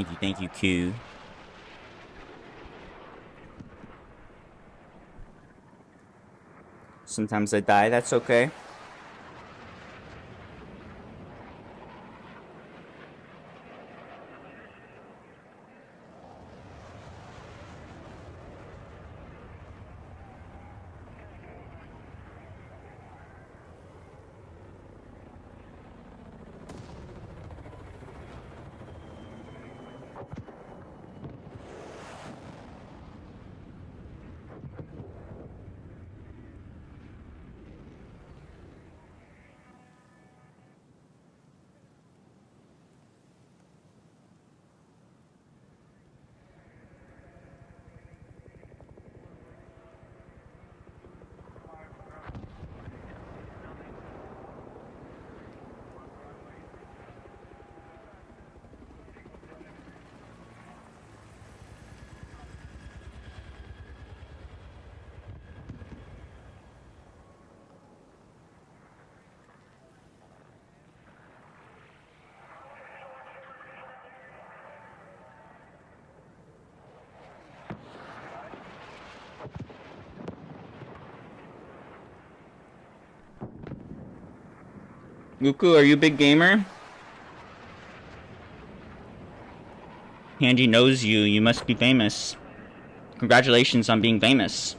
Thank you, Q. Sometimes I die, that's okay. Luku, are you a big gamer? Hanji knows you. You must be famous. Congratulations on being famous.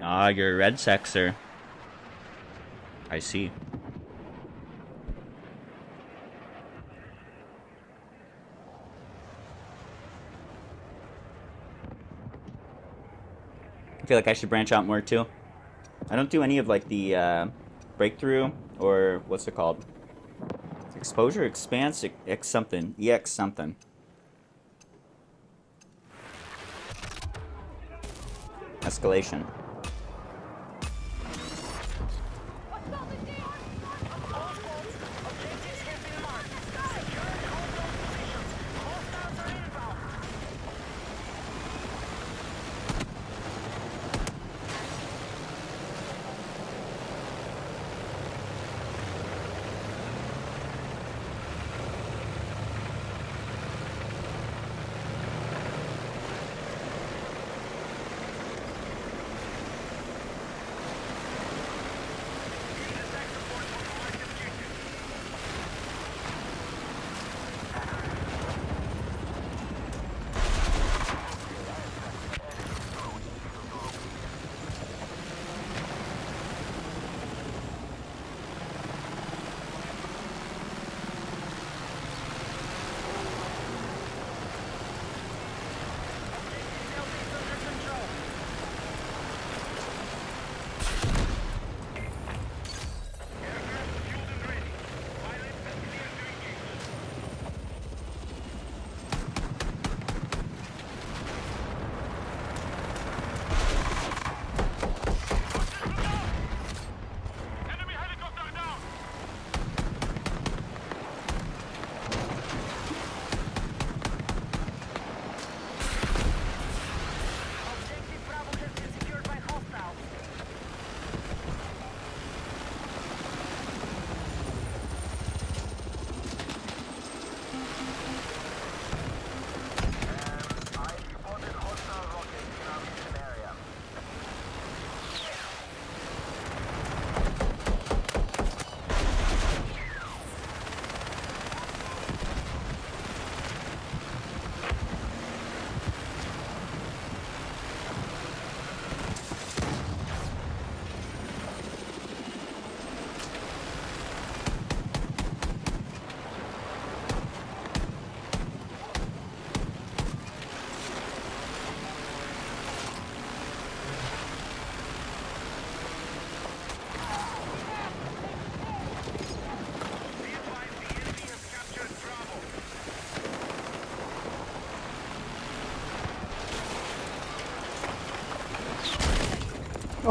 Ah, you're a red sexer. I see. I feel like I should branch out more too. I don't do any of like the breakthrough or what's it called? Exposure, expanse, X something, EX something. Escalation.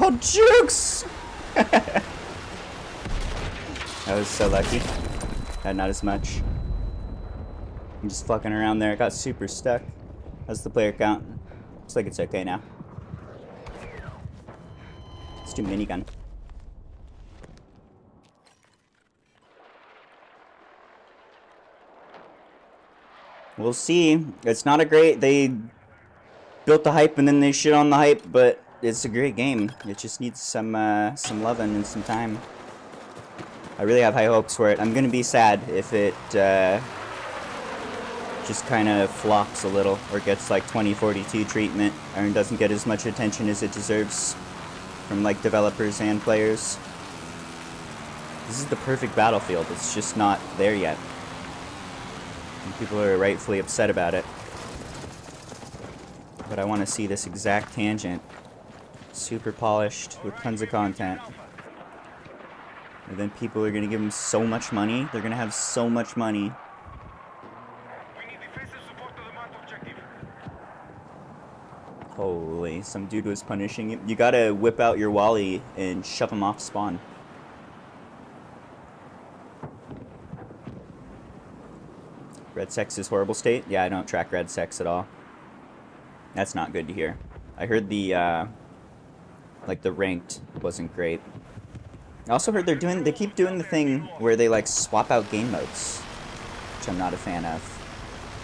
Oh, jukes! I was so lucky. Had not as much. I'm just fucking around there. I got super stuck. How's the player count? Looks like it's okay now. Let's do minigun. We'll see. It's not a great... They built the hype and then they shit on the hype, but it's a great game. It just needs some loving and some time. I really have high hopes for it. I'm gonna be sad if it just kind of flops a little or gets like 2042 treatment and doesn't get as much attention as it deserves from like developers and players. This is the perfect battlefield. It's just not there yet. And people are rightfully upset about it. But I want to see this exact tangent. Super polished with tons of content. And then people are going to give them so much money. They're going to have so much money. Holy, some dude was punishing you. You gotta whip out your Wally and shove him off spawn. Red Sex is horrible state? Yeah, I don't track Red Sex at all. That's not good to hear. I heard the, like the ranked wasn't great. I also heard they keep doing the thing where they like swap out game modes, which I'm not a fan of.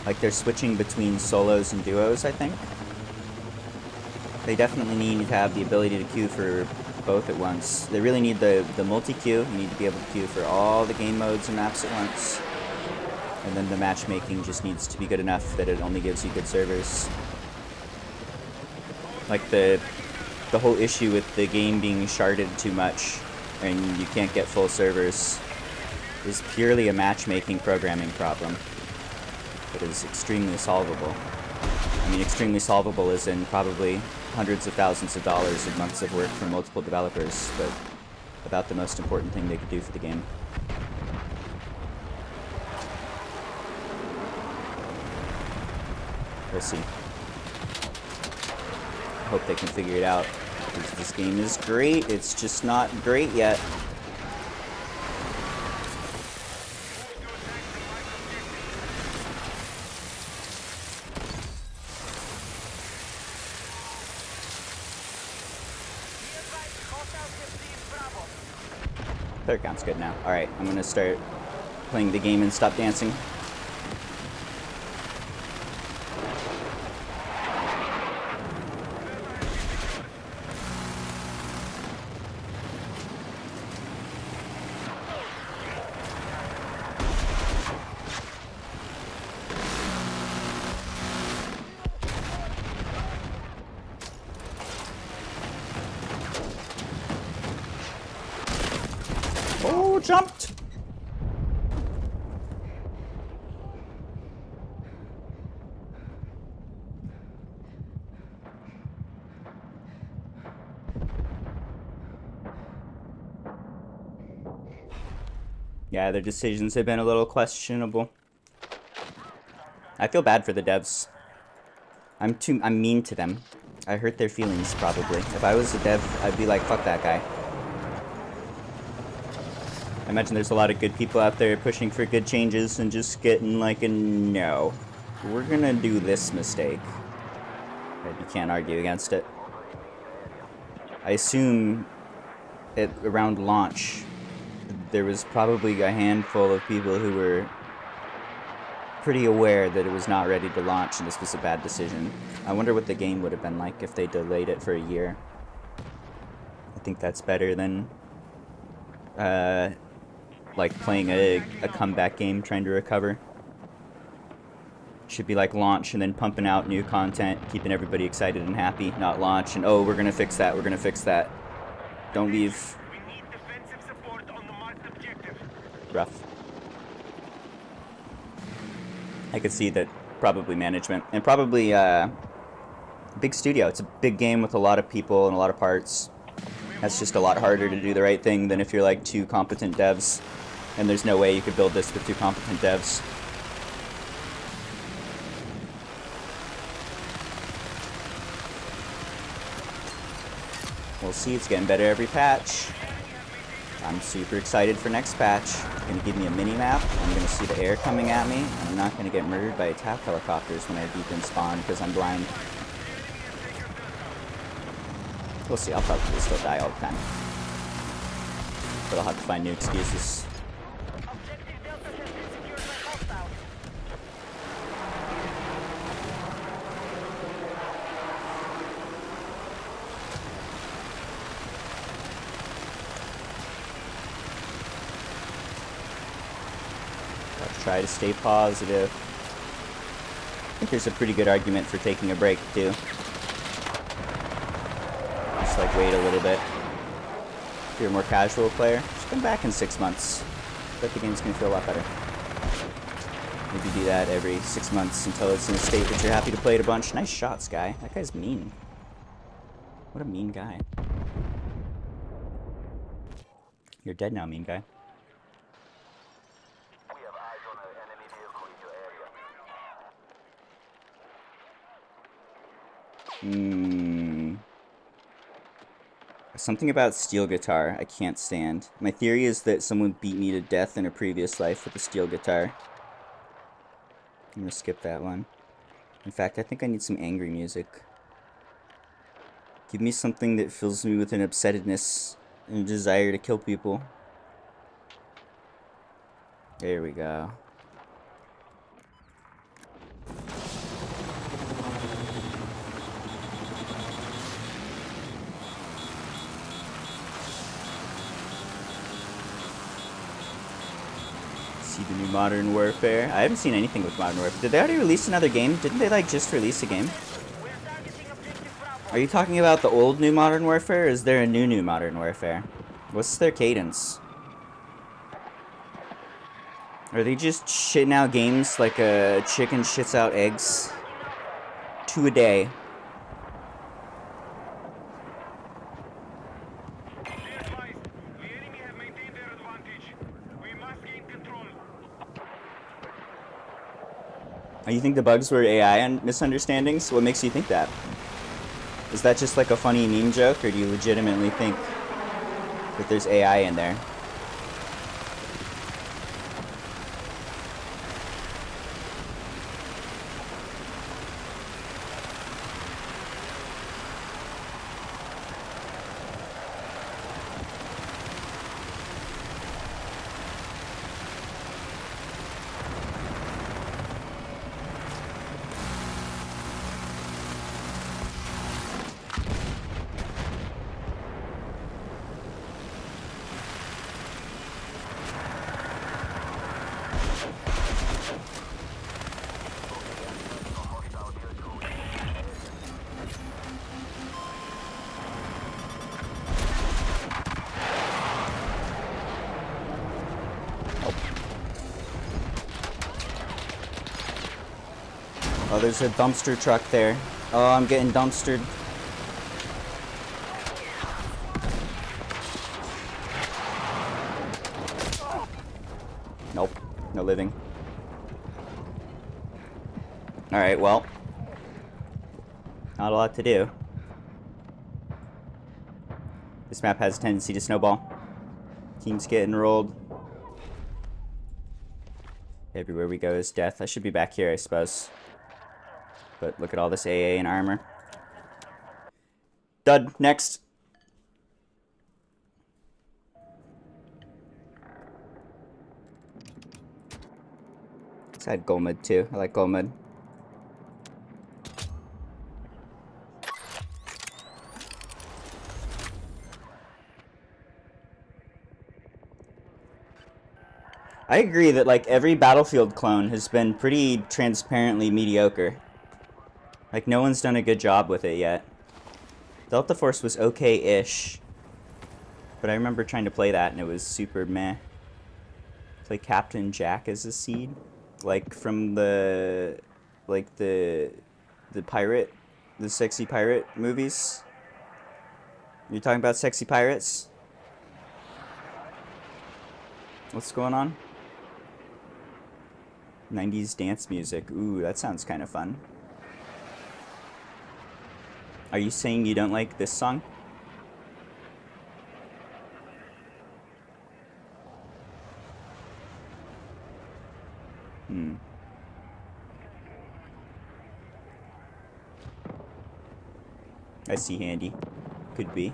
Like they're switching between solos and duos, I think. They definitely need to have the ability to queue for both at once. They really need the multi-queue. You need to be able to queue for all the game modes and maps at once. And then the matchmaking just needs to be good enough that it only gives you good servers. Like the whole issue with the game being sharded too much and you can't get full servers is purely a matchmaking programming problem. It is extremely solvable. I mean, extremely solvable is in probably hundreds of thousands of dollars and months of work from multiple developers, but about the most important thing they could do for the game. We'll see. I hope they can figure it out, because this game is great, it's just not great yet. Player count's good now. Alright, I'm gonna start playing the game and stop dancing. Oh, jumped! Yeah, their decisions have been a little questionable. I feel bad for the devs. I'm mean to them. I hurt their feelings, probably. If I was a dev, I'd be like, fuck that guy. I imagine there's a lot of good people out there pushing for good changes and just getting like a no. We're gonna do this mistake. But you can't argue against it. I assume around launch, there was probably a handful of people who were pretty aware that it was not ready to launch and this was a bad decision. I wonder what the game would have been like if they delayed it for a year. I think that's better than like playing a comeback game trying to recover. Should be like launch and then pumping out new content, keeping everybody excited and happy, not launch and oh, we're gonna fix that, we're gonna fix that. Don't leave. Rough. I could see that probably management and probably big studio. It's a big game with a lot of people and a lot of parts. That's just a lot harder to do the right thing than if you're like two competent devs. And there's no way you could build this with two competent devs. We'll see, it's getting better every patch. I'm super excited for next patch. It's gonna give me a mini-map, I'm gonna see the air coming at me, and I'm not gonna get murdered by attack helicopters when I deep in spawn because I'm blind. We'll see, I'll probably still die all the time. But I'll have to find new excuses. Try to stay positive. I think there's a pretty good argument for taking a break too. Just like wait a little bit. If you're a more casual player, just come back in 6 months. I bet the game's gonna feel a lot better. Maybe do that every 6 months until it's in a state that you're happy to play it a bunch. Nice shots, guy. That guy's mean. What a mean guy. You're dead now, mean guy. Something about steel guitar I can't stand. My theory is that someone beat me to death in a previous life with a steel guitar. I'm gonna skip that one. In fact, I think I need some angry music. Give me something that fills me with an upsettedness and a desire to kill people. There we go. See the new Modern Warfare. I haven't seen anything with Modern Warfare. Did they already release another game? Didn't they like just release a game? Are you talking about the old new Modern Warfare, or is there a new Modern Warfare? What's their cadence? Are they just shitting out games like a chicken shits out eggs? 2 a day. Oh, you think the bugs were AI and misunderstandings? What makes you think that? Is that just like a funny meme joke, or do you legitimately think that there's AI in there? Oh, there's a dumpster truck there. Oh, I'm getting dumpstered. Nope, no living. Alright, well. Not a lot to do. This map has a tendency to snowball. Teams getting rolled. Everywhere we go is death. I should be back here, I suppose. But look at all this AA and armor. Dud, next. Let's add Golmud too. I like Golmud. I agree that like every Battlefield clone has been pretty transparently mediocre. Like, no one's done a good job with it yet. Delta Force was okay-ish. But I remember trying to play that, and it was super meh. Play Captain Jack as a seed. Like, from the... Like, the pirate... The sexy pirate movies. You're talking about sexy pirates? What's going on? 90s dance music. Ooh, that sounds kind of fun. Are you saying you don't like this song? Hmm. I see handy. Could be.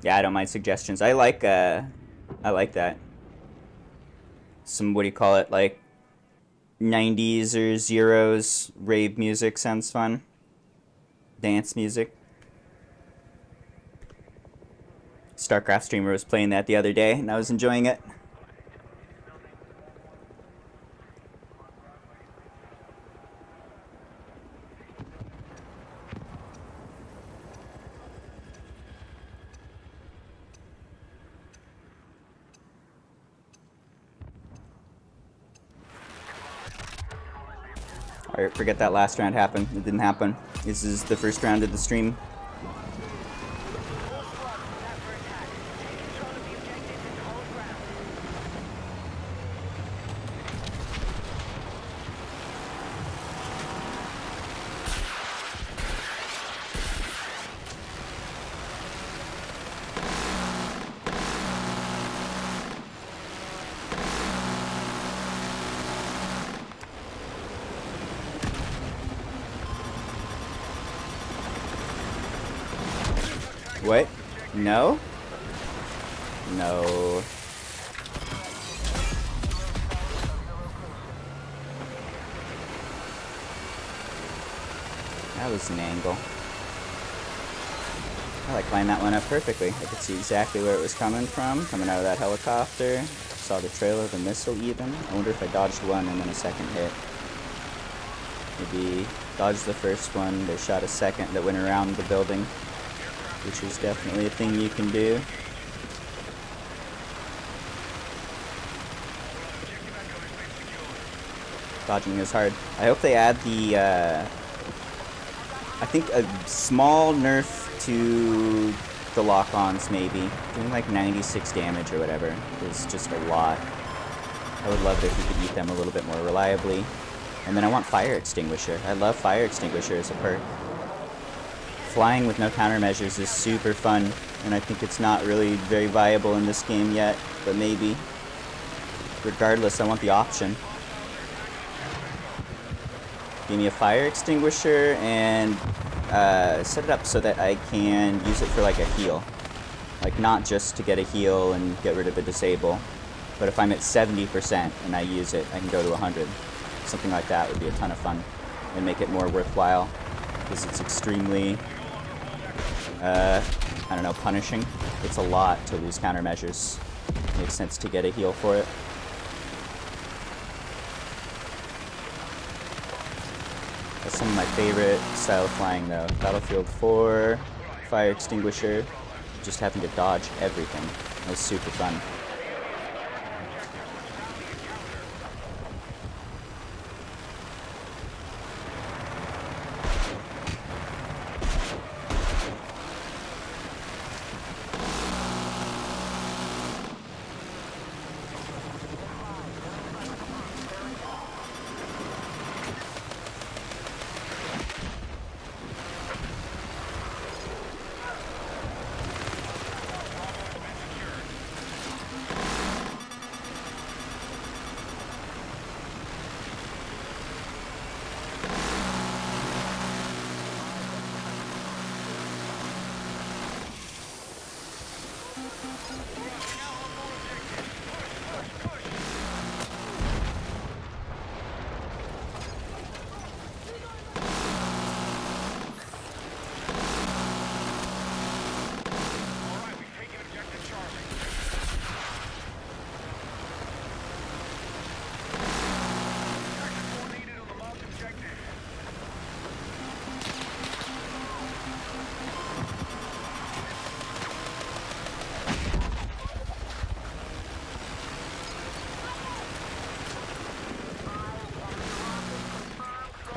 Yeah, I don't mind suggestions. I like that. Some, what do you call it, like 90s or zeros rave music sounds fun. Dance music. StarCraft streamer was playing that the other day, and I was enjoying it. Alright, forget that last round happened. It didn't happen. This is the first round of the stream. What? No? No. That was an angle. I like lined that one up perfectly. I could see exactly where it was coming from, coming out of that helicopter. Saw the trail of the missile even. I wonder if I dodged one and then a second hit. Maybe dodged the first one, they shot a second that went around the building, which is definitely a thing you can do. Dodging is hard. I hope they add the, I think a small nerf to the lock-ons maybe. Doing like 96 damage or whatever is just a lot. I would love it if you could eat them a little bit more reliably. And then I want fire extinguisher. I love fire extinguisher as a perk. Flying with no countermeasures is super fun, and I think it's not really very viable in this game yet, but maybe. Regardless, I want the option. Give me a fire extinguisher and set it up so that I can use it for like a heal. Like not just to get a heal and get rid of a disable, but if I'm at 70% and I use it, I can go to 100. Something like that would be a ton of fun and make it more worthwhile because it's extremely, I don't know, punishing. It's a lot to lose countermeasures. Makes sense to get a heal for it. That's some of my favorite style of flying though. Battlefield 4, fire extinguisher, just having to dodge everything. That was super fun.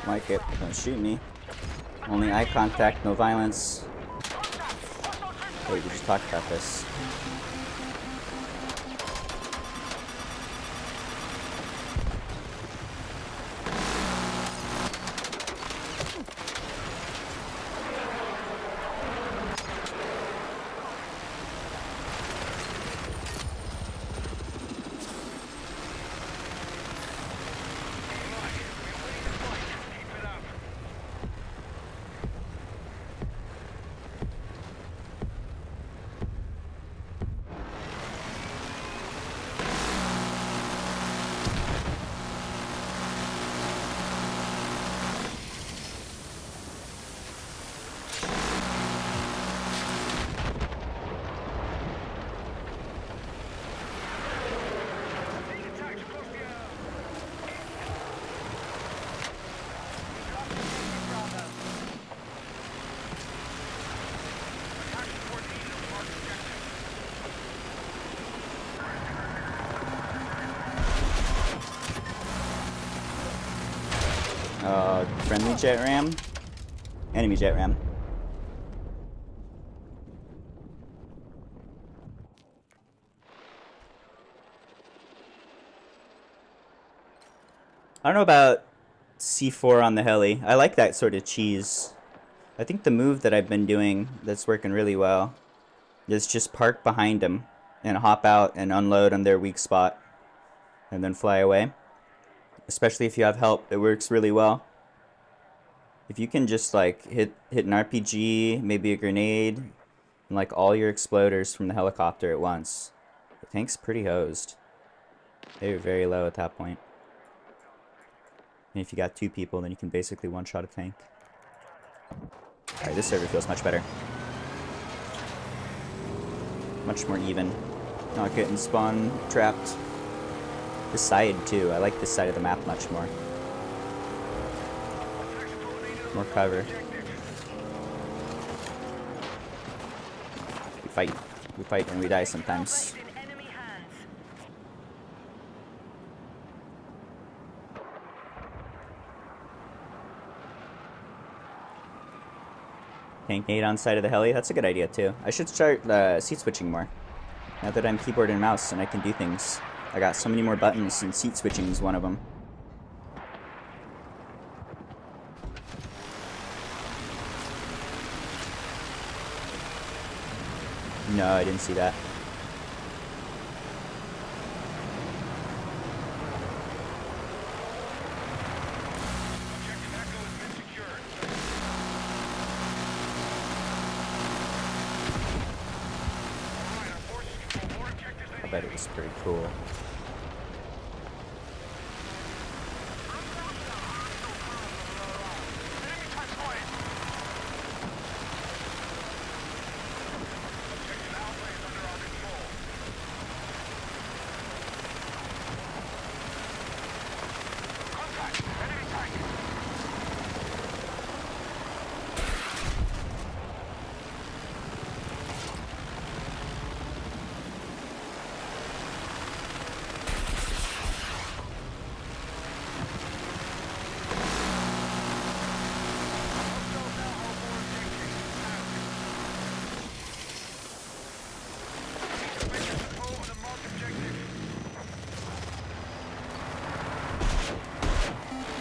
Like it, don't shoot me. Only eye contact, no violence. Wait, we just talked about this. friendly jet ram. Enemy jet ram. I don't know about C4 on the heli. I like that sort of cheese. I think the move that I've been doing that's working really well is just park behind them and hop out and unload on their weak spot and then fly away. Especially if you have help, it works really well. If you can just like hit an RPG, maybe a grenade, and like all your exploders from the helicopter at once, the tank's pretty hosed. They're very low at that point. And if you got 2 people, then you can basically one-shot a tank. Alright, this server feels much better. Much more even. Not getting spawn trapped. This side, too. I like this side of the map much more. More cover. We fight and we die sometimes. Tank nade on side of the heli. That's a good idea too. I should start seat switching more. Now that I'm keyboard and mouse and I can do things. I got so many more buttons and seat switching is one of them. No, I didn't see that. I bet it was pretty cool.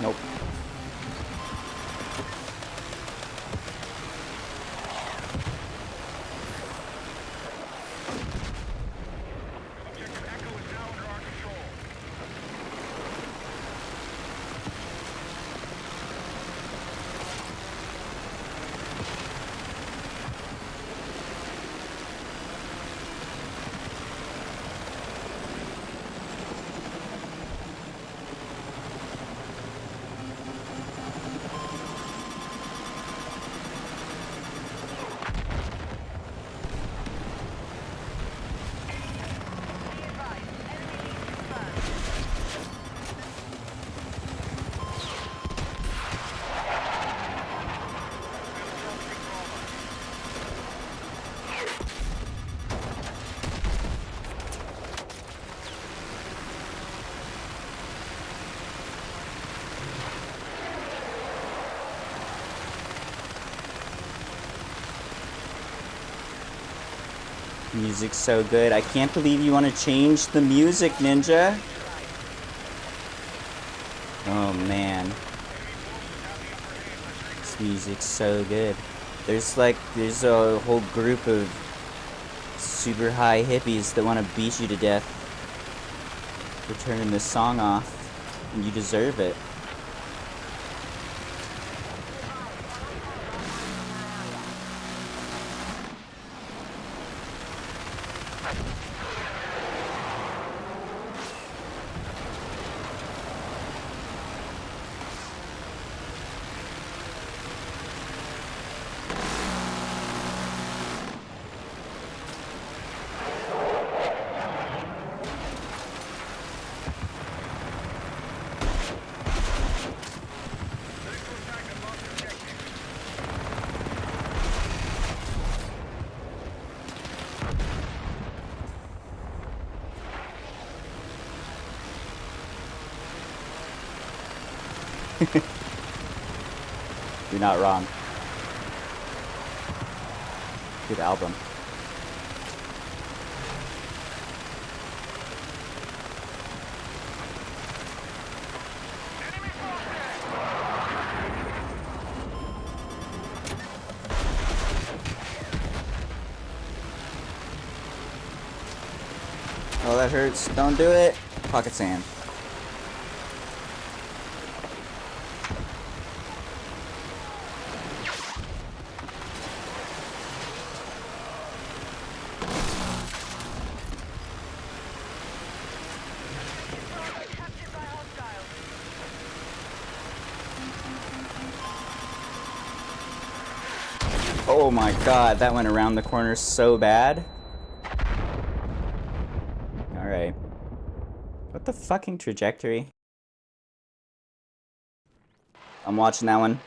Nope. Music's so good. I can't believe you want to change the music, Ninja. Oh man. This music's so good. There's a whole group of super high hippies that want to beat you to death for turning this song off, and you deserve it. You're not wrong. Good album. Oh, that hurts. Don't do it. Pocket sand. Oh my god, that went around the corner so bad. Alright. What the fucking trajectory? I'm watching that one.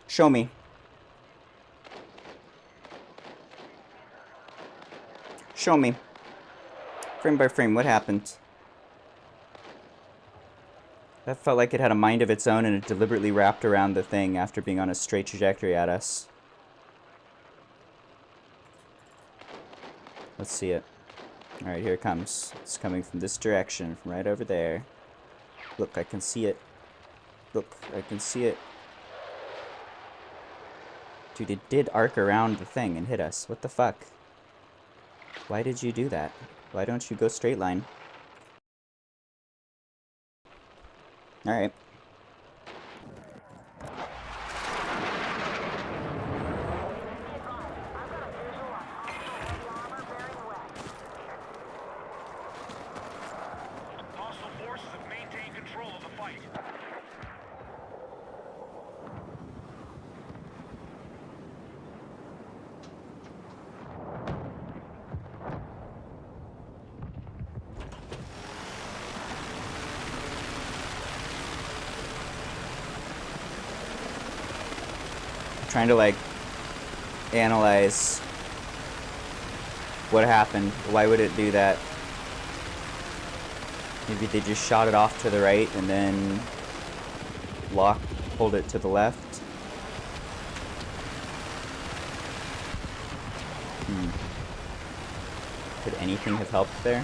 Show me. Show me. Frame by frame, what happened? That felt like it had a mind of its own and it deliberately wrapped around the thing after being on a straight trajectory at us. Let's see it. Alright, here it comes. It's coming from this direction, from right over there. Look, I can see it. Look, I can see it. Dude, it did arc around the thing and hit us. What the fuck? Why did you do that? Why don't you go straight line? Alright. Hostile forces have maintained control of the fight. Trying to like analyze what happened. Why would it do that? Maybe they just shot it off to the right and then pulled it to the left. Could anything have helped there?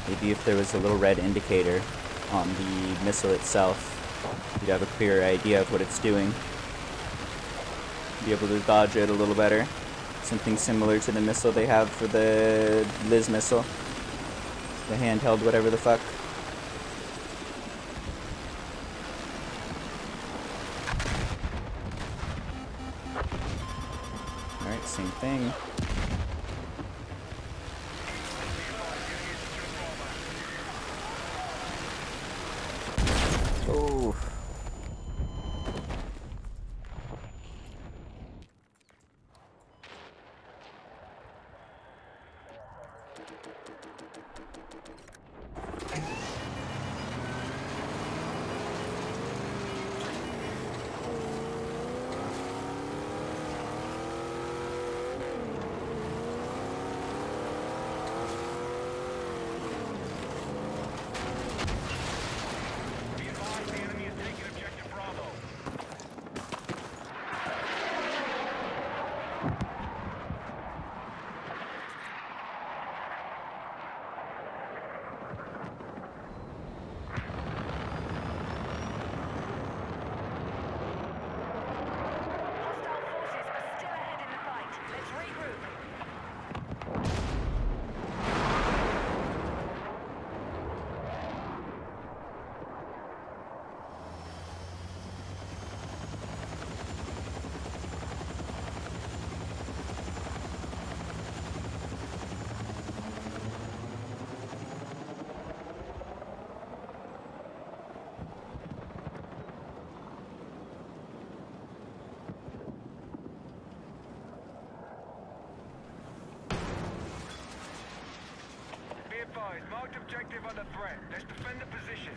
Maybe if there was a little red indicator on the missile itself, you'd have a clearer idea of what it's doing. Be able to dodge it a little better. Something similar to the missile they have for the Liz missile. The handheld whatever the fuck. Alright, same thing. Oh. Marked objective under threat. Let's defend the position.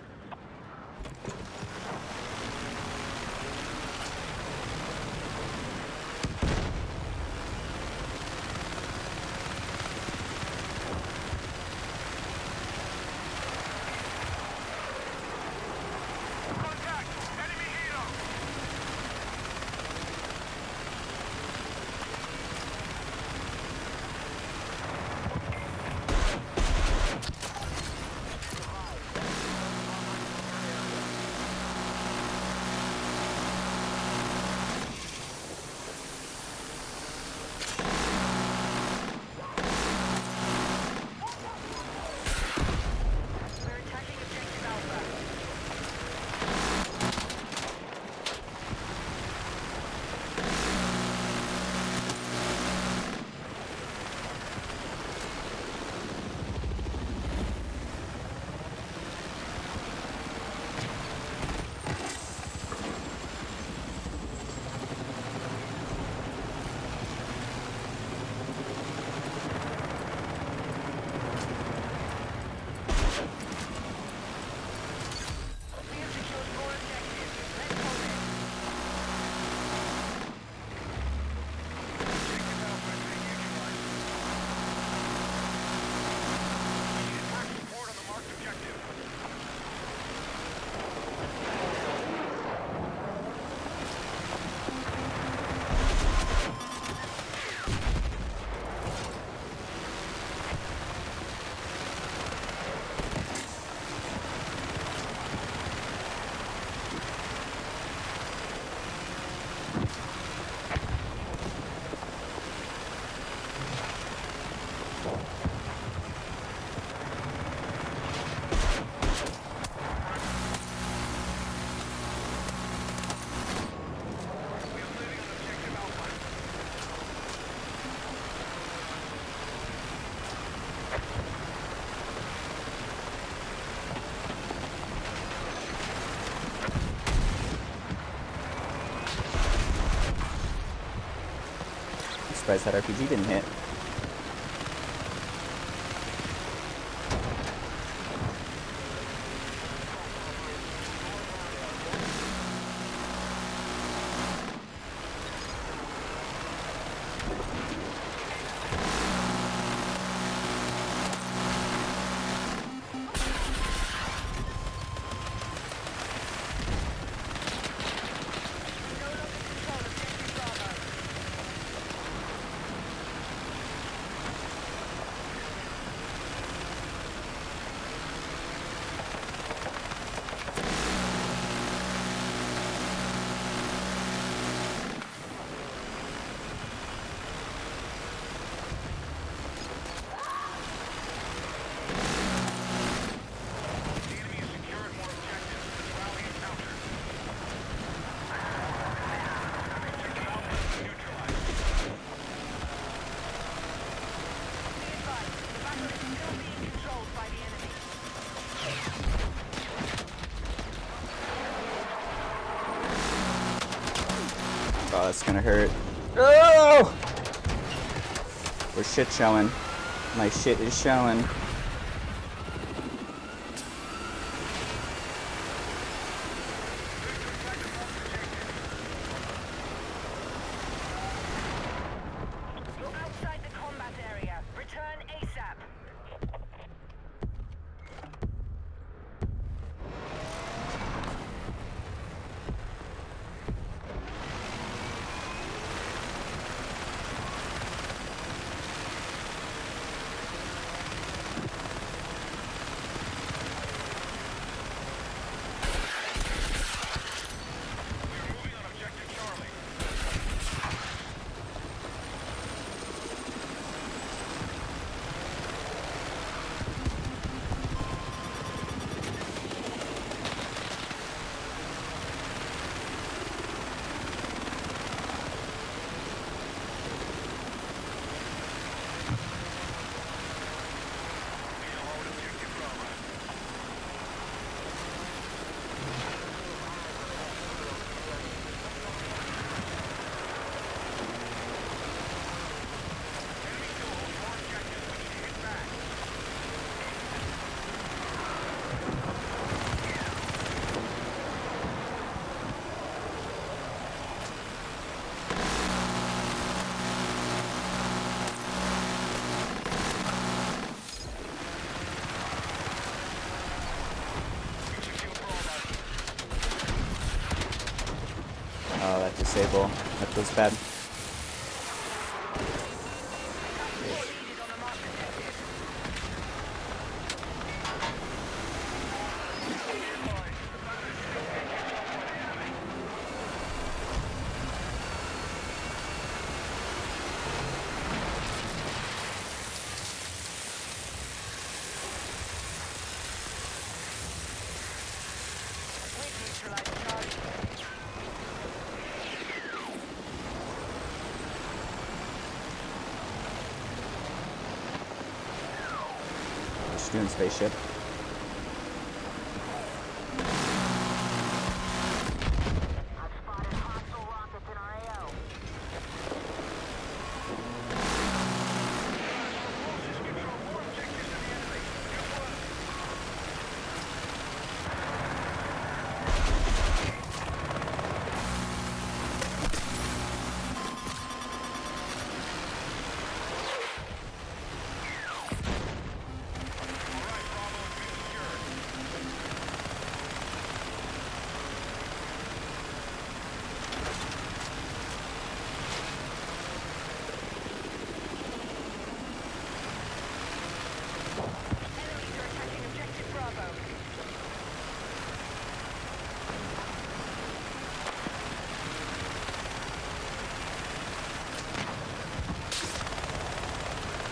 Surprised that RPG didn't hit. Oh, that's gonna hurt. Oh! We're shit showing. My shit is showing. You're outside the combat area. Return ASAP. Moving on objective Charlie. We'll hold objective Bravo. Enemy still holds more objectives. We need to hit back. We secure Bravo. Oh, that disable. That feels bad. Needed on the mark detected. We've neutralized Charlie. Just doing spaceship. I've spotted hostile rockets in our AO. Forces control more objectives than the enemy. Good work. All right, Bravo has been secured. Enemies are attacking objective Bravo.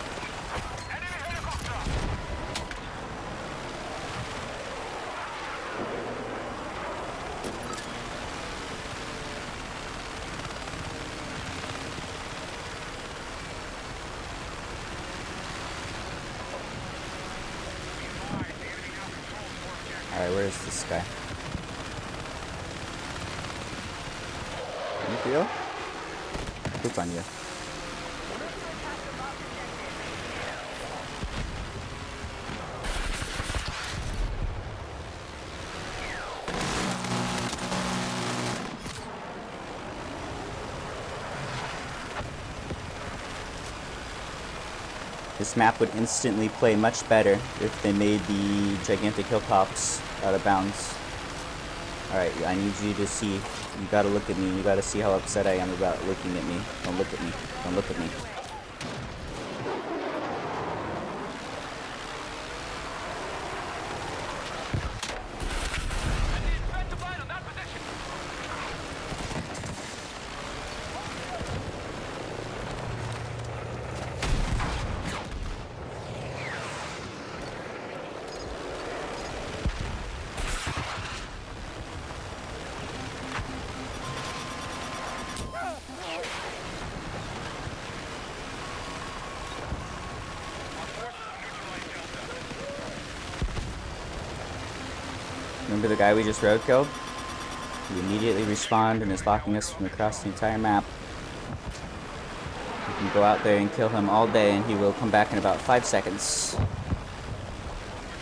Enemy helicopter. Be advised, the enemy now controls more objectives. Alright, where is this guy? You feel? Poop on you. This map would instantly play much better if they made the gigantic hill tops out of bounds. Alright, I need you to see. You gotta look at me. You gotta see how upset I am about looking at me. Don't look at me. Don't look at me. Remember the guy we just road killed? He immediately respawned and is blocking us from across the entire map. You can go out there and kill him all day and he will come back in about 5 seconds.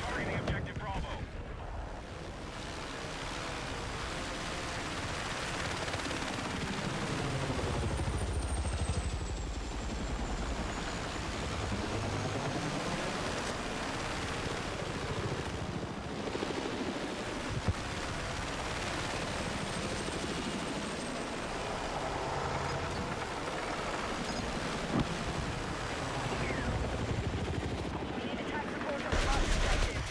Targeting objective Bravo. We need attack support on the marked objective.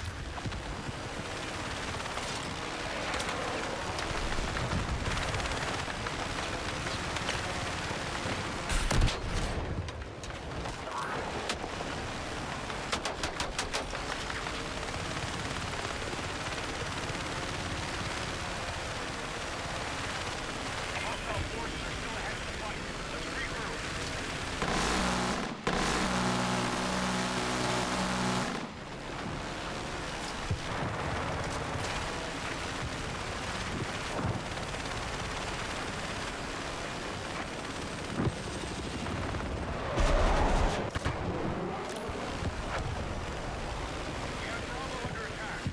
Hostile forces are still ahead of the fight. Let's regroup. We have Bravo under attack.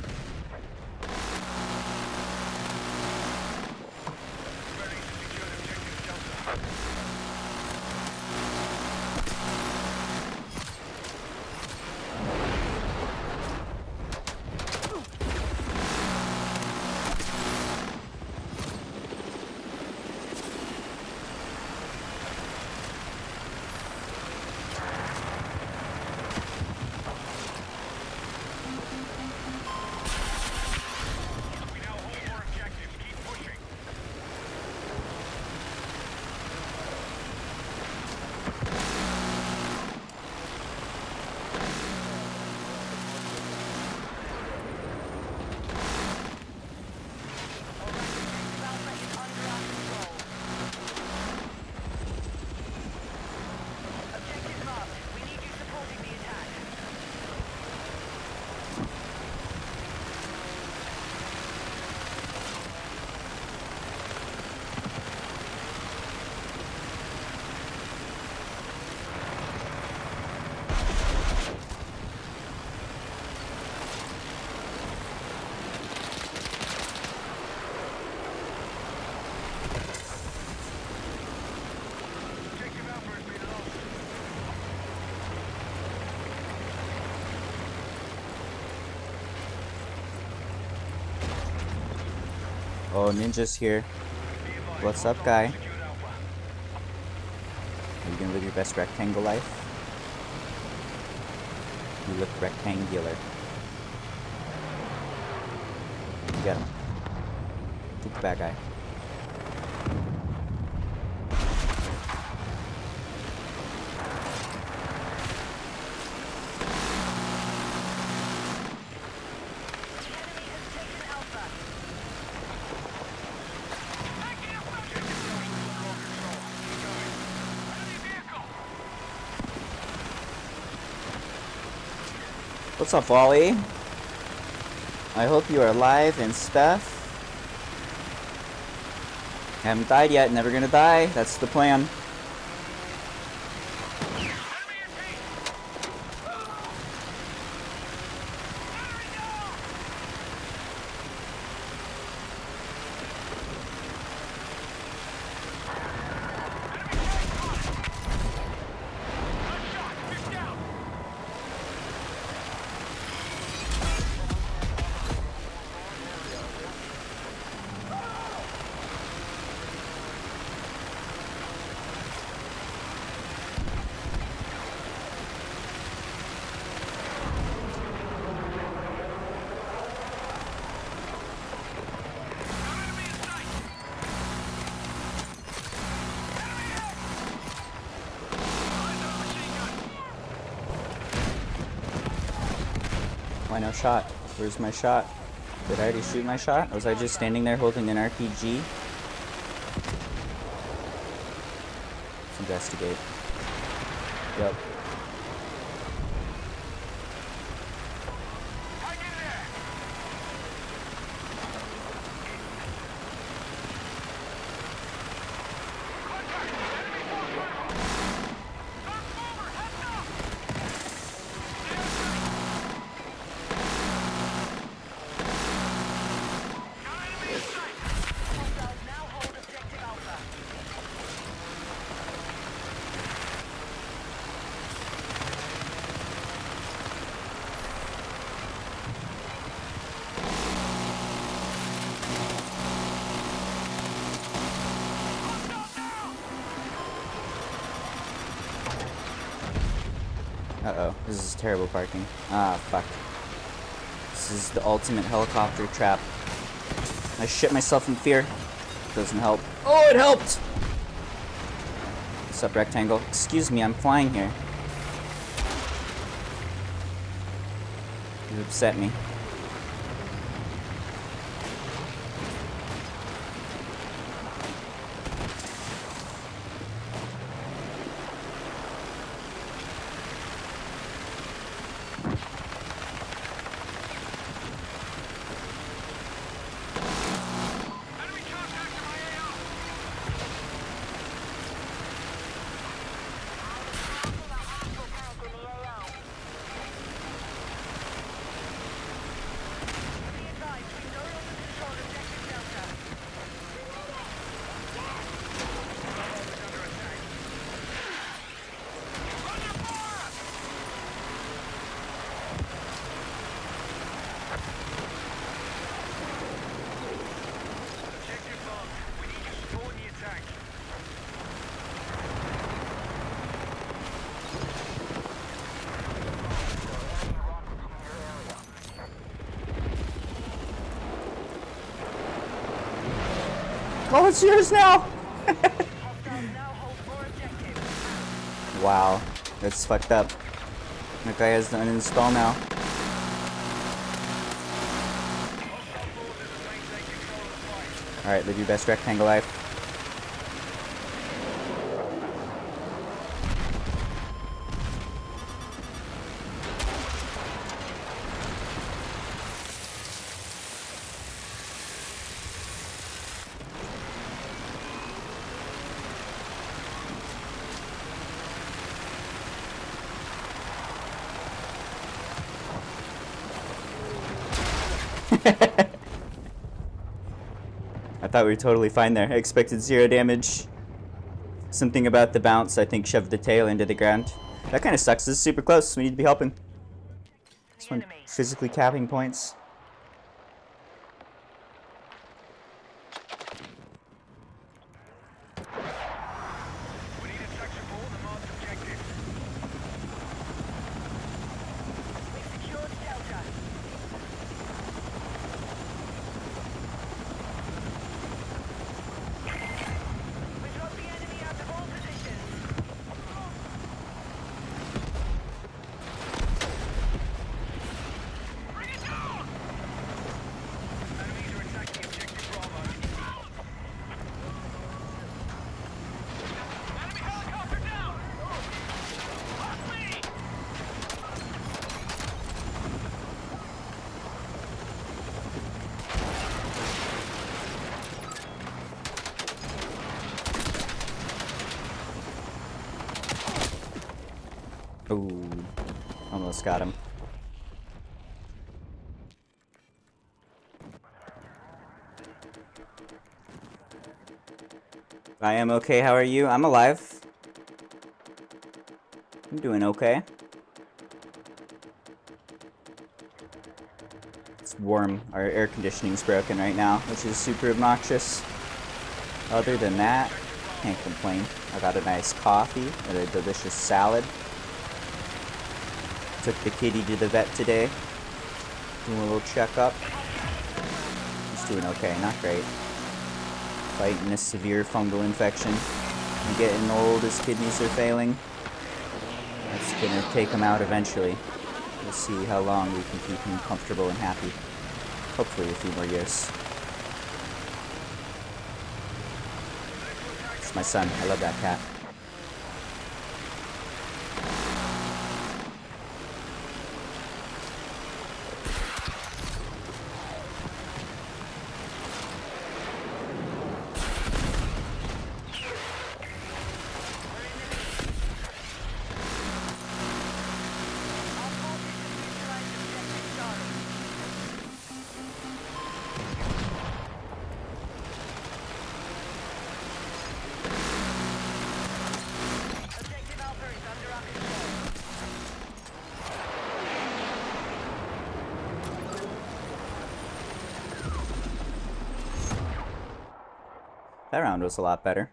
Ready to secure objective Delta. We now hold more objectives. Keep pushing. Alright, Alpha is under our control. Objective marked. We need you supporting the attack. Objective Alpha has been lost. Oh, Ninja's here. Be advised, What's up, hostile guy? secured Alpha. Are you gonna live your best rectangle life? You look rectangular. Get him. Take the bad guy. The enemy has taken Alpha. Objective Delta is under our control. Keep going. Enemy vehicle! What's up, Wally? I hope you are alive and stuff. Haven't died yet, never gonna die. That's the plan. Enemy in peace! Battery down! Enemy tank spotted! One shot! Picked down! find no shot. Where's my shot? Did I already shoot my shot? Or was I just standing there holding an RPG? Let's investigate. Yep. Hang in there! Contact! Enemy force rifle! Dark mover, heads up! Got enemy in sight! Hostiles now hold objective Alpha. Uh-oh. This is terrible parking. Ah, fuck. This is the ultimate helicopter trap. I shit myself in fear. Doesn't help. Oh, it helped! What's up, rectangle? Excuse me, I'm flying here. You upset me. Enemy contact in my AO! Be advised, we no longer control objective Delta. Run your fire! Objective marked. We need your support in the attack. Oh, it's yours now! Hostiles now hold more objectives. Wow. That's fucked up. That guy has to uninstall now. Hostile forces have maintained control of the fight. Alright, live your best rectangle life. I thought we were totally fine there. I expected 0 damage. Something about the bounce, I think, shoved the tail into the ground. That kind of sucks. This is super close. We need to be helping. This one Enemy. physically capping points. We need attack support on the marked objective. We've secured Delta. We've locked the enemy out of all positions. Bring it down! Enemies are attacking objective Bravo. Enemy helicopter down! Lock me! Ooh. Almost got him. I am okay. How are you? I'm alive. I'm doing okay. It's warm. Our air conditioning's broken right now, which is super obnoxious. Other than that, can't complain. I got a nice coffee and a delicious salad. Took the kitty to the vet today. Doing a little checkup. He's doing okay, not great. Fighting a severe fungal infection. I'm getting old, his kidneys are failing. That's gonna take him out eventually. We'll see how long we can keep him comfortable and happy. Hopefully a few more years. It's my son. I love that cat. Objective Alpha is under our control. That round was a lot better.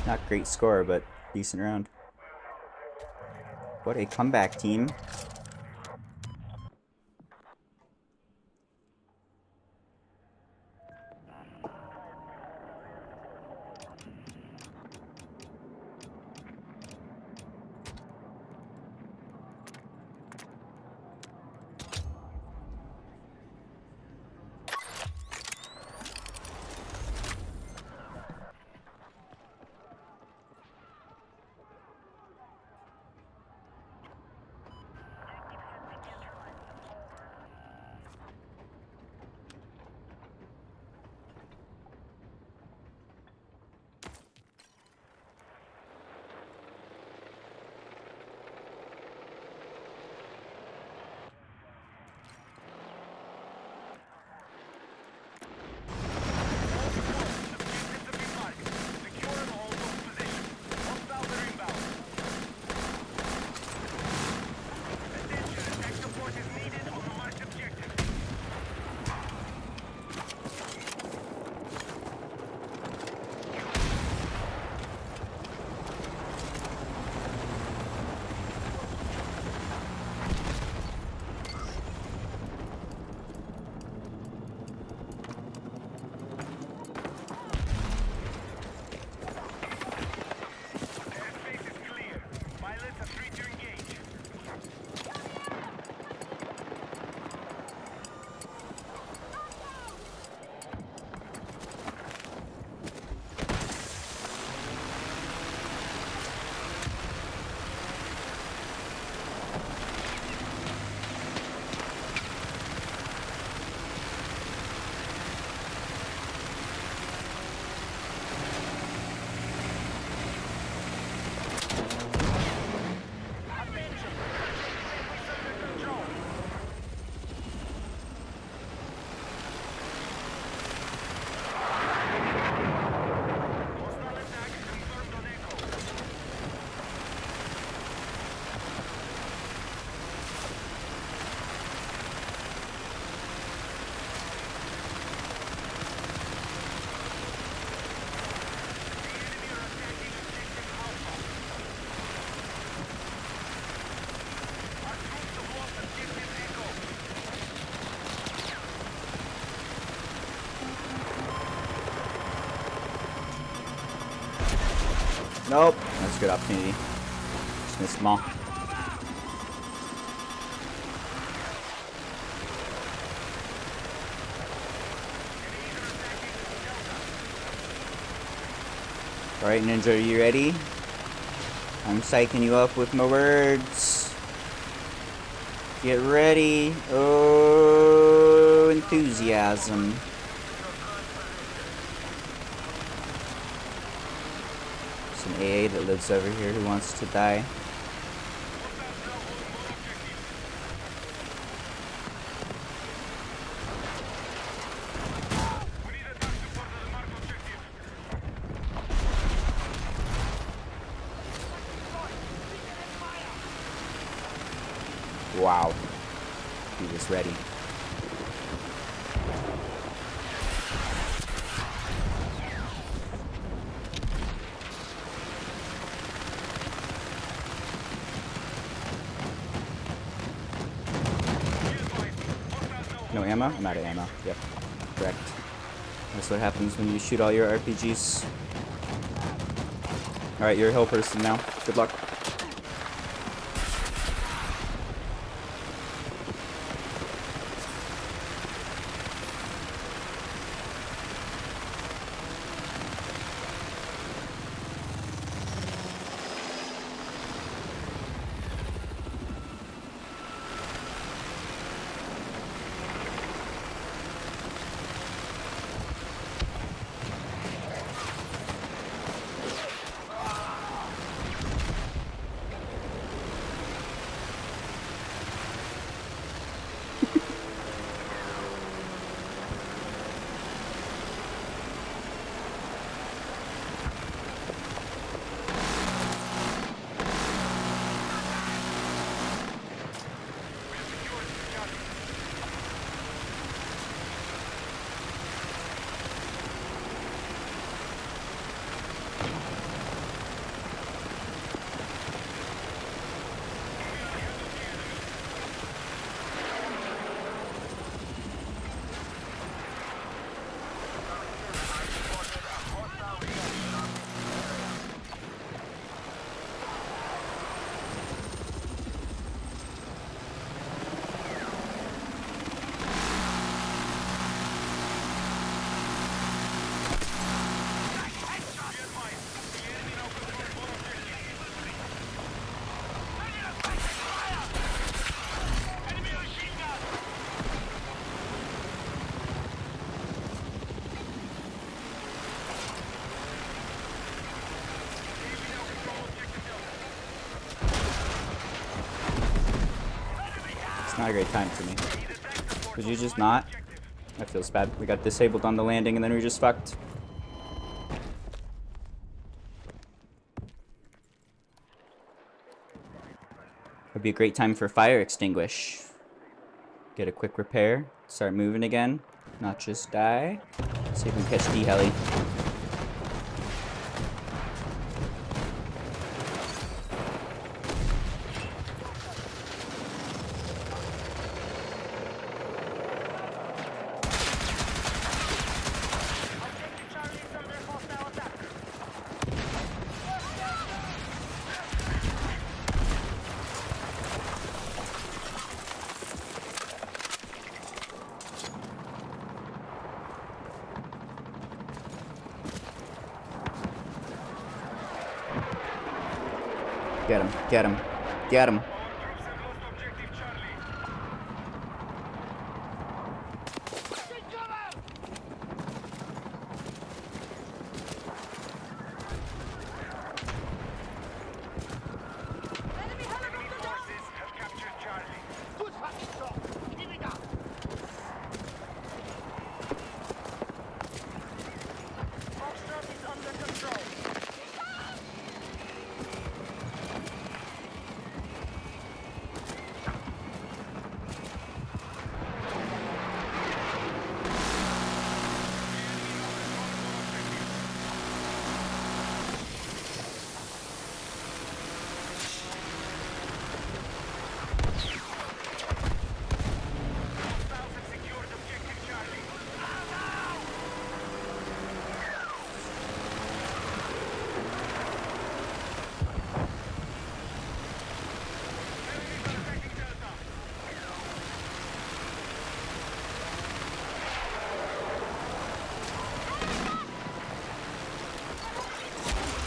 Not great score, but decent round. What a comeback team. Nope. That's a good opportunity. Just missed them all. Alright, Ninja, are you ready? I'm psyching you up with my words. Get ready. Oh, enthusiasm. Some AA that lives over here who wants to die. Wow. He was ready. No ammo? I'm out of ammo. Yep. Correct. That's what happens when you shoot all your RPGs. Alright, you're a hill person now. Good luck. not a great time for me. Could you just not? That feels bad. We got disabled on the landing and then we just fucked. Would be a great time for fire extinguish. Get a quick repair. Start moving again. Not just die. See if we can catch D-heli. Objective Charlie is under hostile attack. Get him, get him, get him. Our troops have lost objective Charlie. Enemy helicopter down! Forces have captured Charlie. Foxtrot is under control. Hostiles have secured objective Charlie. Enemies are attacking Delta.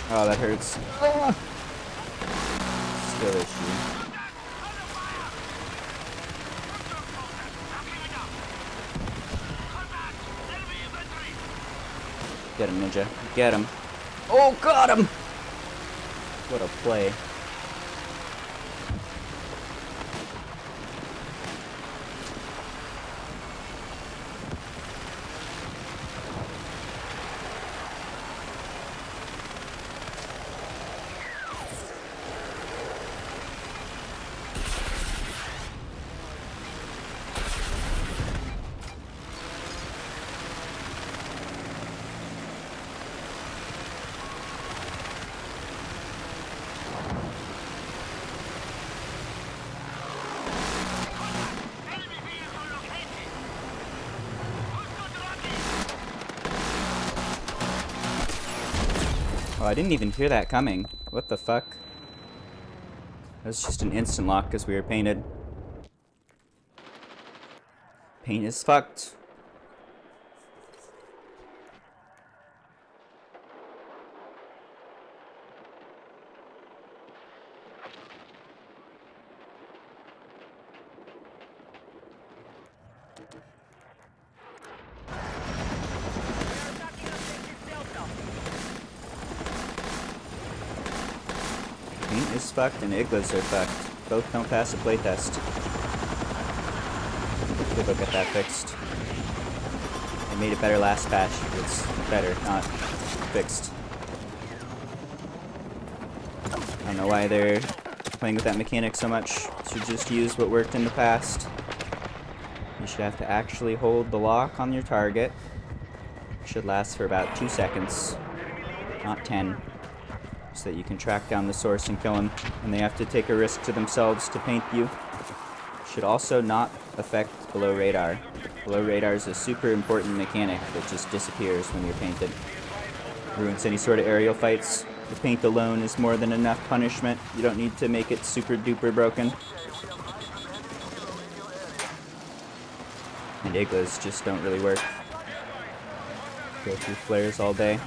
Oh, that hurts. Skill issue. Get him, Ninja. Get him. Oh, got him! What a play. Oh, I didn't even hear that coming. What the fuck? That was just an instant lock because we were painted. Paint is fucked. They're attacking objective Delta. Paint is fucked and Iglas are fucked. Both don't pass a playtest. Good, we'll get that fixed. They made it better last patch. It's better, not fixed. I don't know why they're playing with that mechanic so much. Should just use what worked in the past. You should have to actually hold the lock on your target. Should last for about 2 seconds, not 10. So that you can track down the source and kill him, and they have to take a risk to themselves to paint you. Should also not affect below radar. Below radar is a super important mechanic that just disappears when you're painted. Ruins any sort of aerial fights. The paint alone is more than enough punishment. You don't need to make it super duper broken. And Iglas just don't really work. Go through flares all day.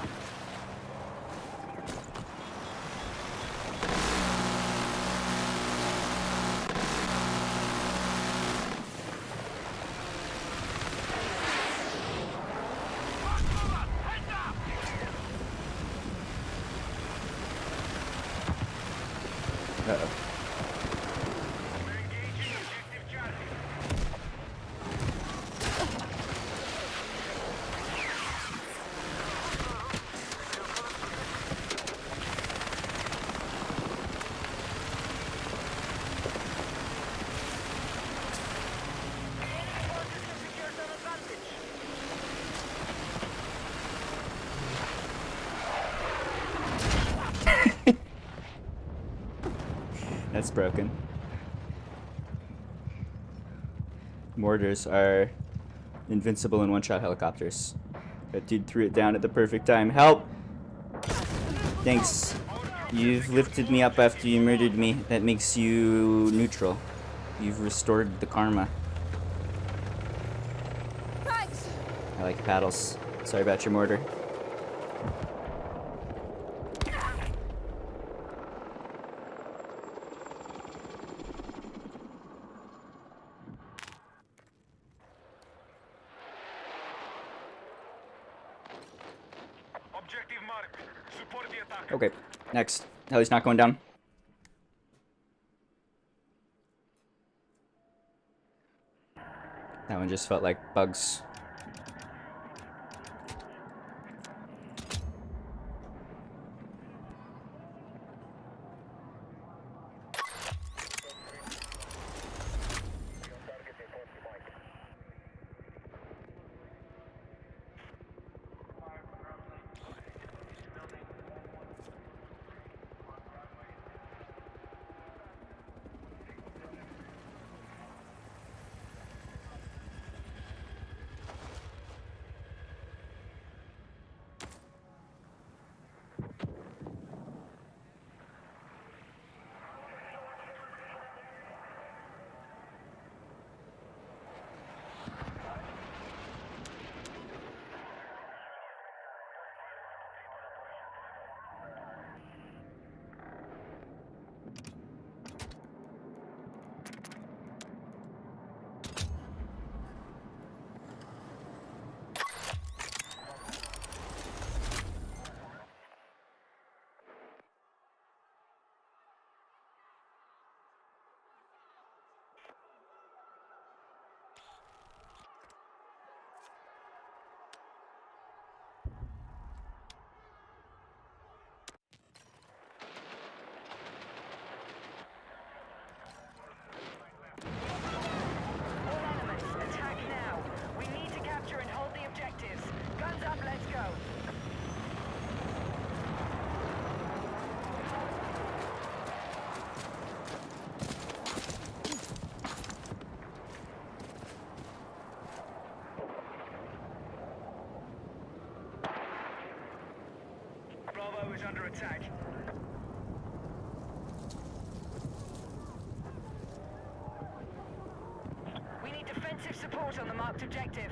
We're engaging objective Charlie. That's broken. Mortars are invincible in one-shot helicopters. That dude threw it down at the perfect time. Help! Thanks. You've lifted me up after you murdered me. That makes you neutral. You've restored the karma. Thanks. I like paddles. Sorry about your mortar. Objective marked. Support the attack. Okay, next. Heli's not going down. That one just felt like bugs. All elements, attack now. We need to capture and hold the objectives. Guns up, let's go. Bravo is under attack. We need defensive support on the marked objective.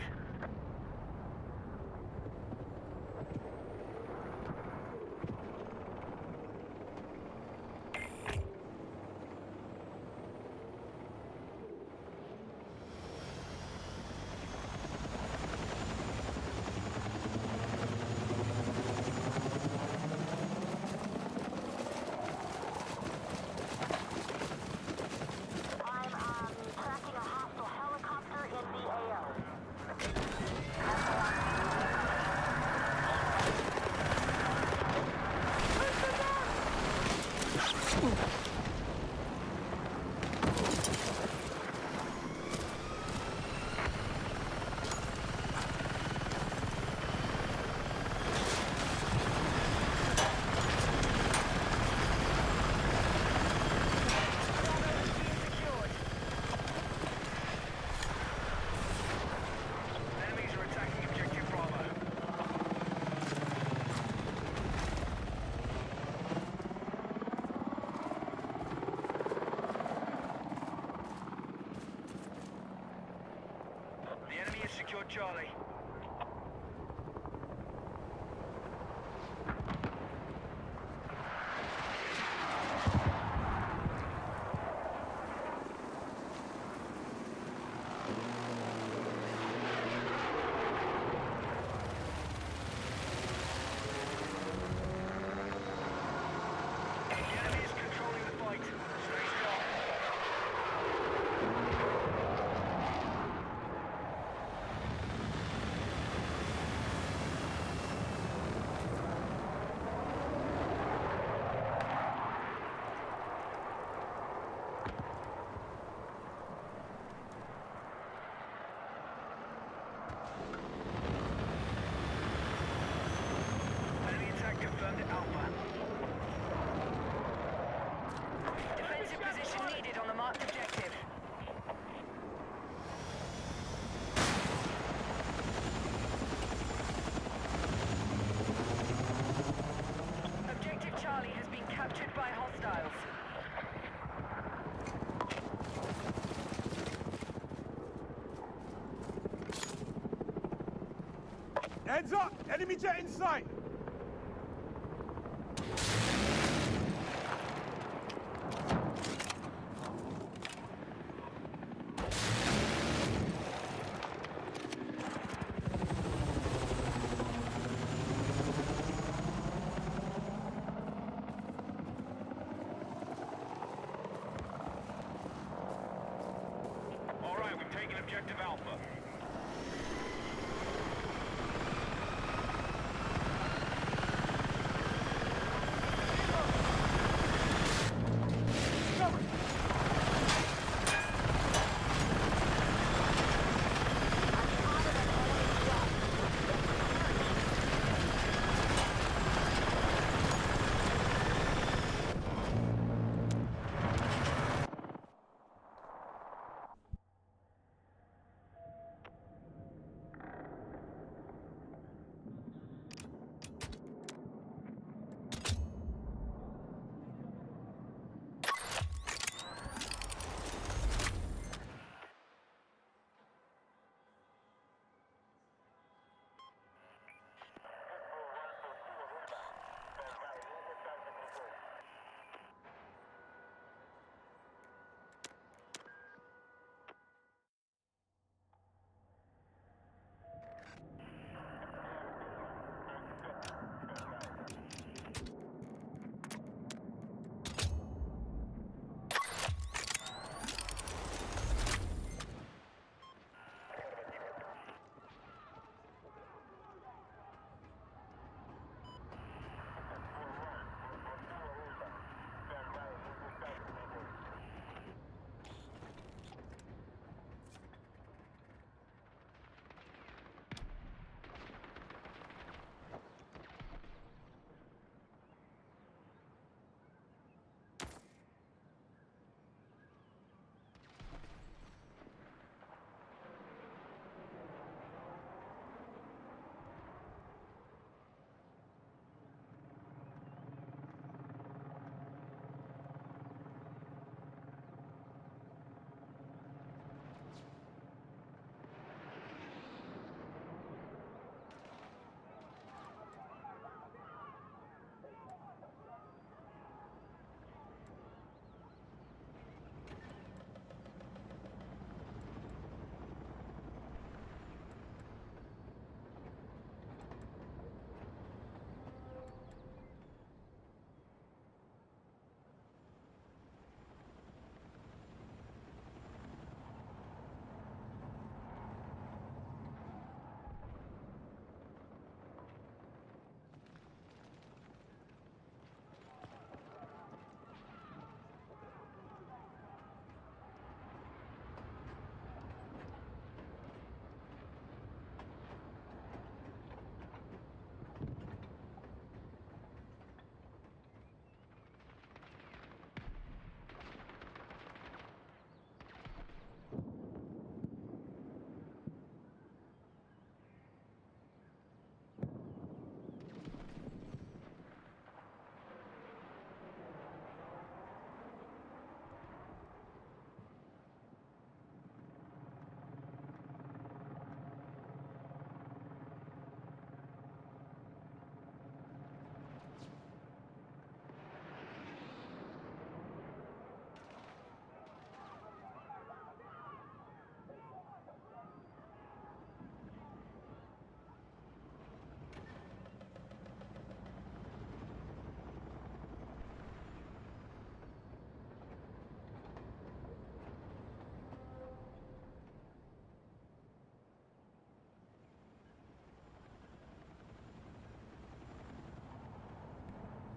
I'm tracking a hostile helicopter in the AO. Secured. Enemies are attacking objective Bravo. The enemy has secured Charlie. The enemy is controlling the fight. Stay strong. Heads up! Enemy jet in sight! All right, we've taken objective Alpha.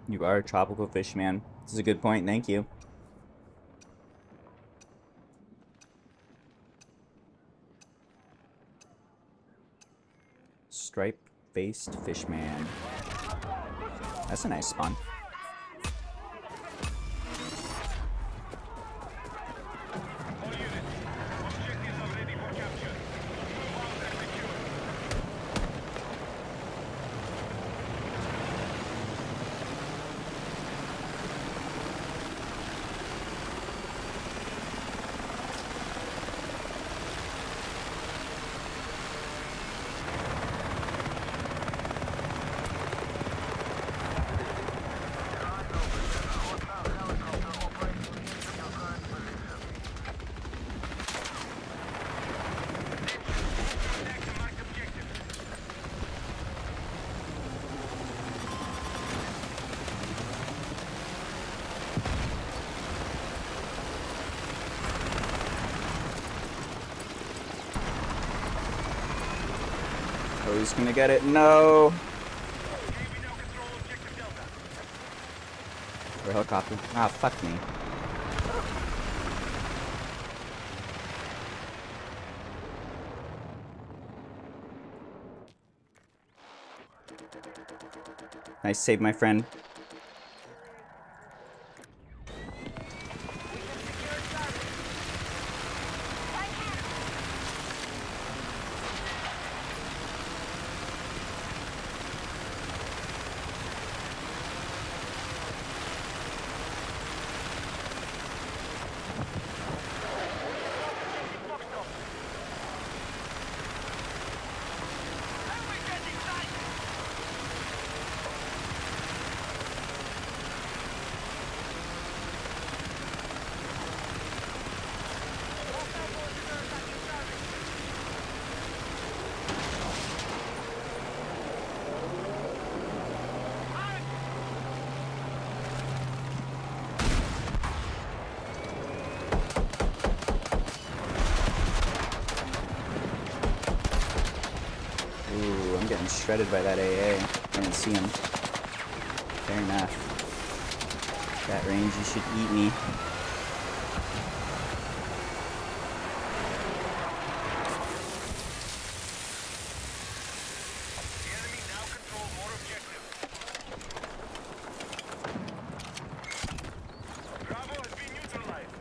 You are a tropical fish man. This is a good point. Thank you. Stripe-faced fish man. That's a nice spawn. All units, objectives are ready for capture. Move out and secure. Oh, he's gonna get it. No. Okay, we now control objective Delta. Or helicopter. Ah, fuck me. Nice save, my friend. Ooh, I'm getting shredded by that AA. I didn't see him. Fair enough. That range, you should eat me. The enemy now control more objectives. Bravo has been neutralized.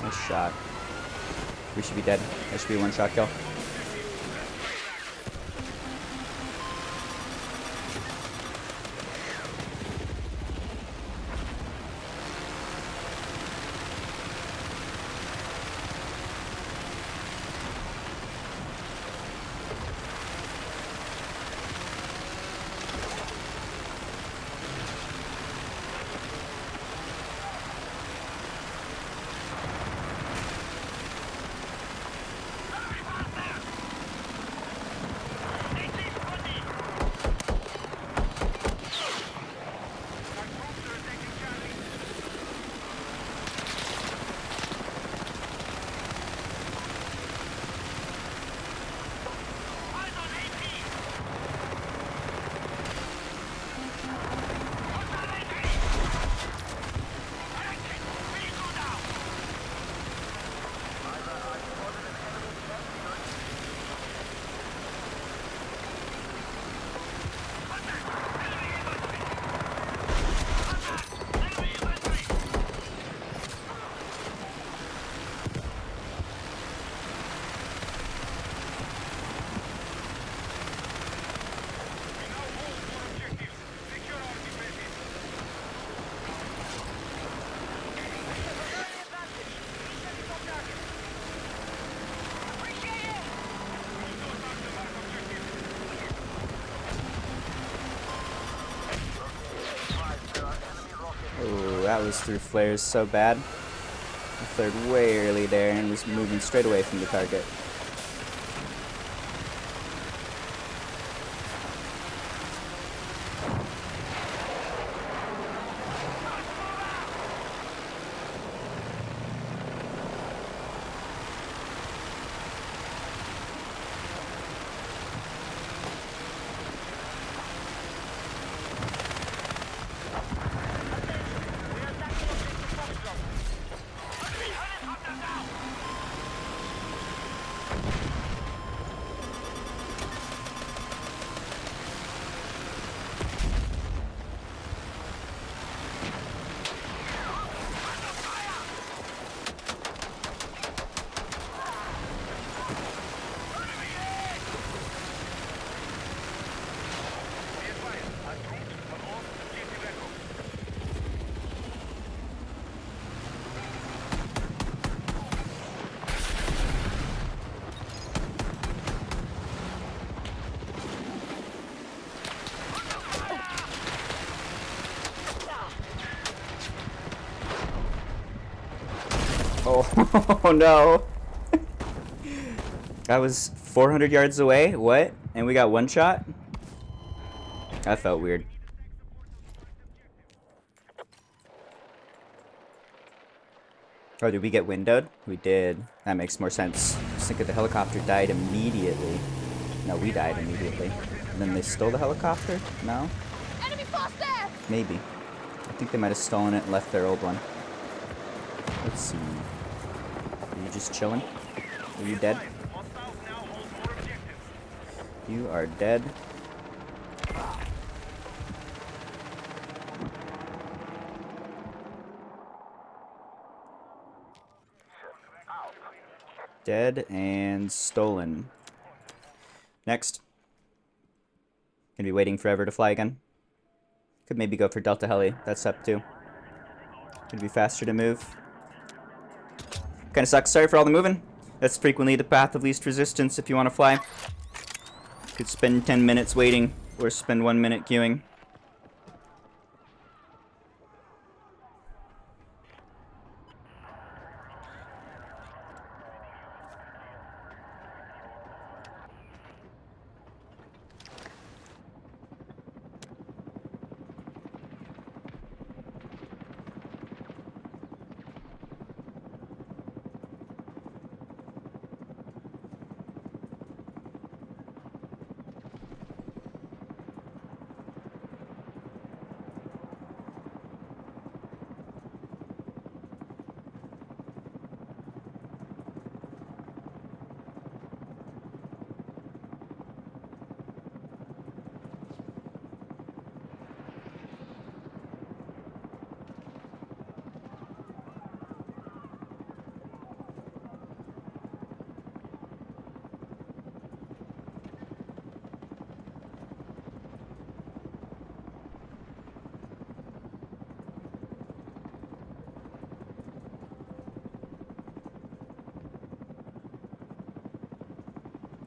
Nice shot. We should be dead. That should be a one-shot kill. Oh, that was through flares so bad. I flared way early there and was moving straight away from the target. Oh no. I was 400 yards away. What? And we got one shot? That felt weird. Oh, did we get windowed? We did. That makes more sense. Just think if the helicopter died immediately. No, we died immediately. And then they stole the helicopter? No? Enemy force there! Maybe. I think they might have stolen it and left their old one. Let's see. Are you just chilling? Are you dead? Hostiles now hold more objectives. You are dead. Dead and stolen. Next. Gonna be waiting forever to fly again. Could maybe go for Delta Heli. That's up too. Gonna be faster to move. Kinda sucks. Sorry for all the moving. That's frequently the path of least resistance if you want to fly. Could spend 10 minutes waiting or spend 1 minute queuing.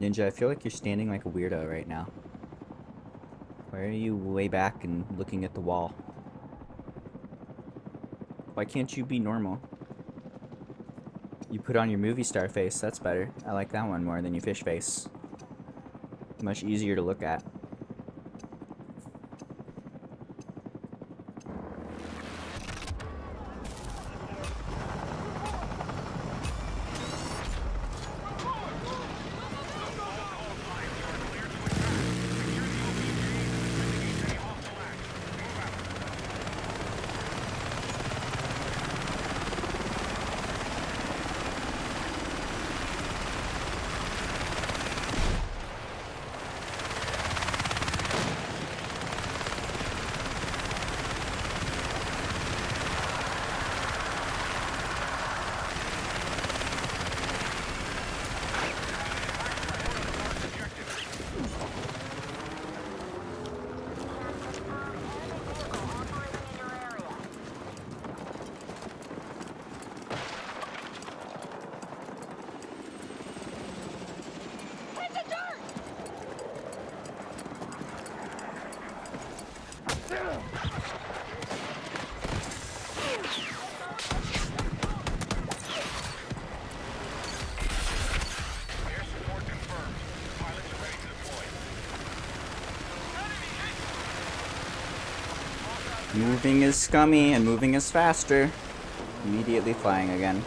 Ninja, I feel like you're standing like a weirdo right now. Why are you way back and looking at the wall? Why can't you be normal? You put on your movie star face, that's better. I like that one more than your fish face. Much easier to look at. Air support confirmed. Pilots are ready to deploy. Moving is scummy and moving is faster. Immediately flying again.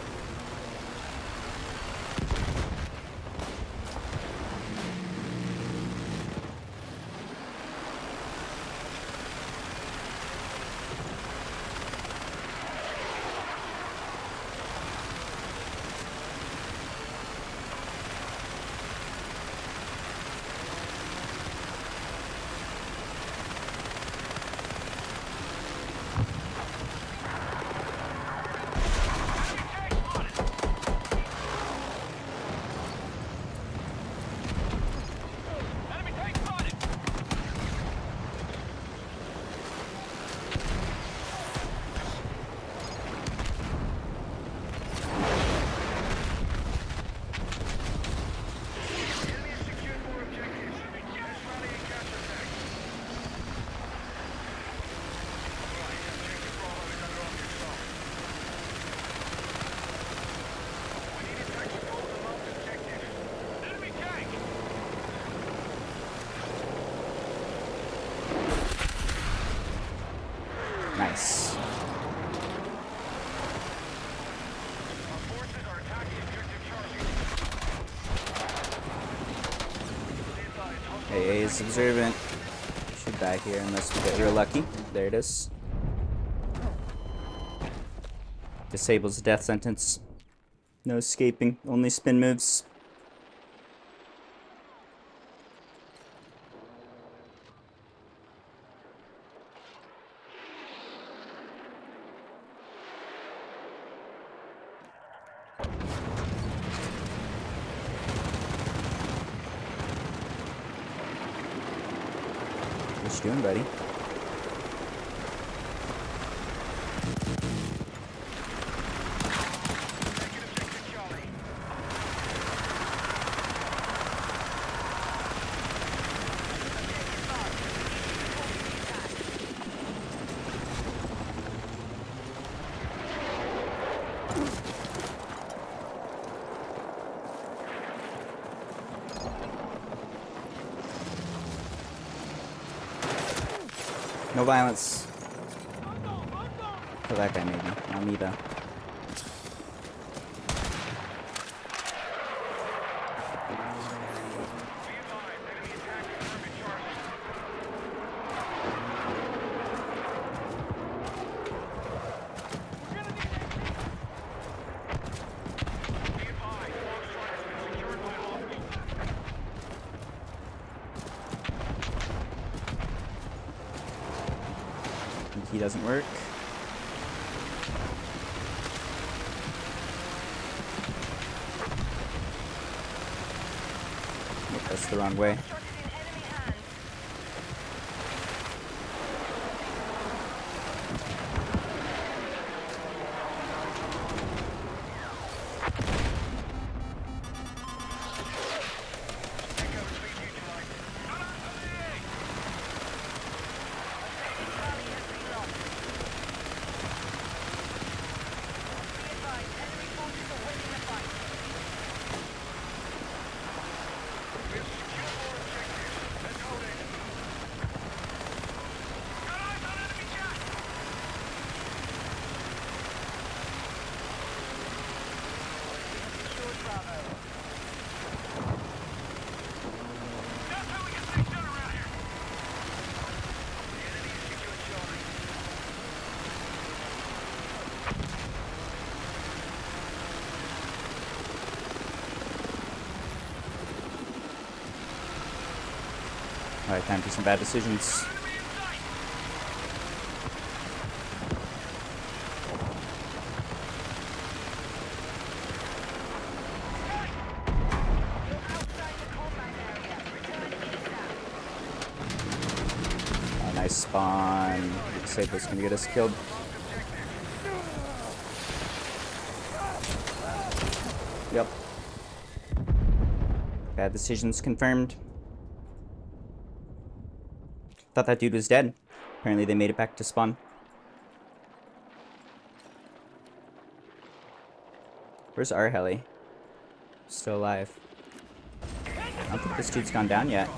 Okay, A is observant. Should die here unless we get real lucky. There it is. Disables the death sentence. No escaping, only spin moves. What you doing, buddy? No violence. For that guy, maybe. Not me, though. He doesn't work. Nope, that's the wrong way. Alright, time for some bad decisions. Oh, nice spawn. Sable's gonna get us killed. Yep. Bad decisions confirmed. Thought that dude was dead. Apparently they made it back to spawn. Where's our heli? Still alive. I don't think this dude's gone down yet.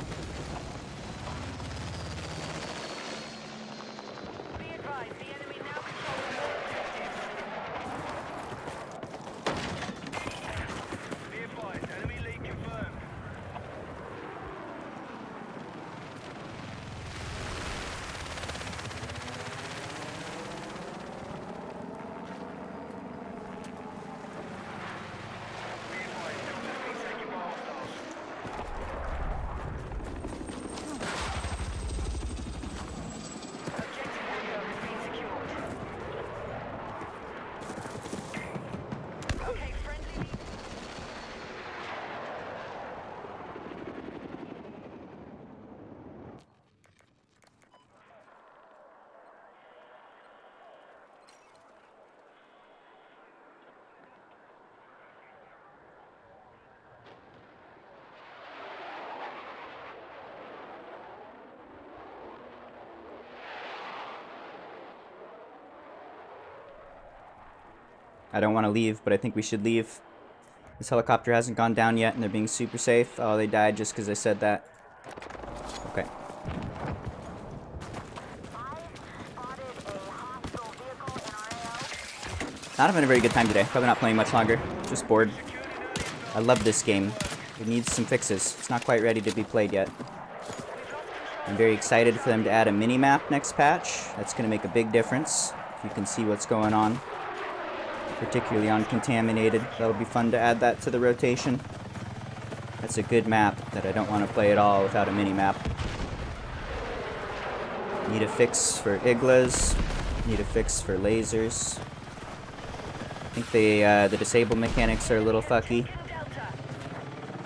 I don't want to leave, but I think we should leave. This helicopter hasn't gone down yet, and they're being super safe. Oh, they died just because I said that. Okay. Not having a very good time today. Probably not playing much longer. Just bored. I love this game. It needs some fixes. It's not quite ready to be played yet. I'm very excited for them to add a mini-map next patch. That's going to make a big difference. If you can see what's going on, particularly on Contaminated. That'll be fun to add that to the rotation. That's a good map that I don't want to play at all without a mini-map. Need a fix for iglas. Need a fix for lasers. I think the disable mechanics are a little fucky.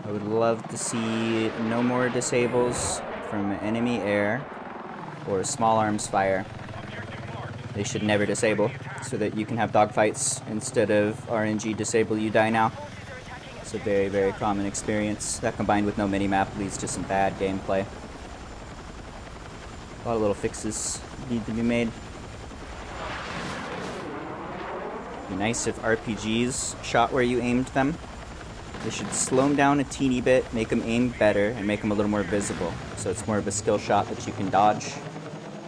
I would love to see no more disables from enemy air or small arms fire. They should never disable, so that you can have dogfights instead of RNG disable you die now. It's a very, very common experience. That combined with no minimap leads to some bad gameplay. A lot of little fixes need to be made. Be nice if RPGs shot where you aimed them. They should slow them down a teeny bit, make them aim better, and make them a little more visible. So it's more of a skill shot that you can dodge.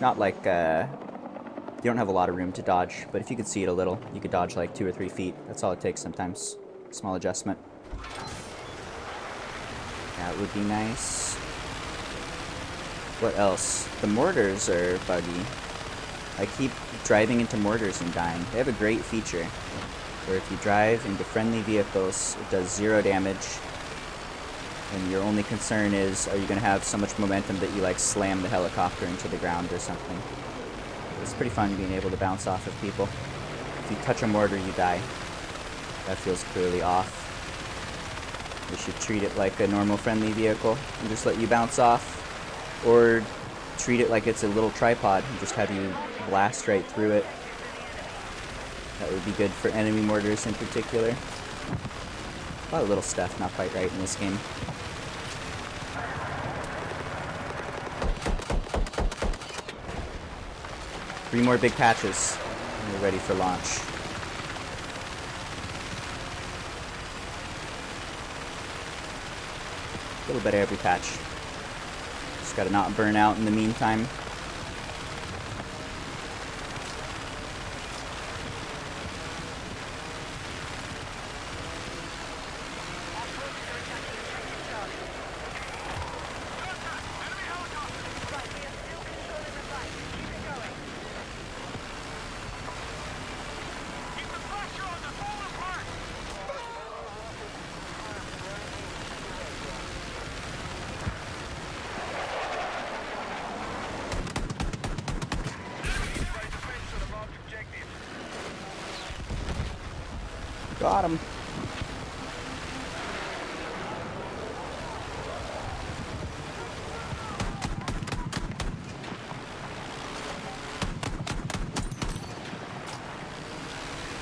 Not like, you don't have a lot of room to dodge, but if you could see it a little, you could dodge like 2 or 3 feet. That's all it takes sometimes. Small adjustment. That would be nice. What else? The mortars are buggy. I keep driving into mortars and dying. They have a great feature where if you drive into friendly vehicles, it does 0 damage. And your only concern is, are you going to have so much momentum that you like slam the helicopter into the ground or something? It's pretty fun being able to bounce off of people. If you touch a mortar, you die. That feels clearly off. We should treat it like a normal friendly vehicle and just let you bounce off. Or treat it like it's a little tripod and just have you blast right through it. That would be good for enemy mortars in particular. A lot of little stuff not quite right in this game. Three more big patches, and we're ready for launch. A little bit of every patch. Just gotta not burn out in the meantime. Got him.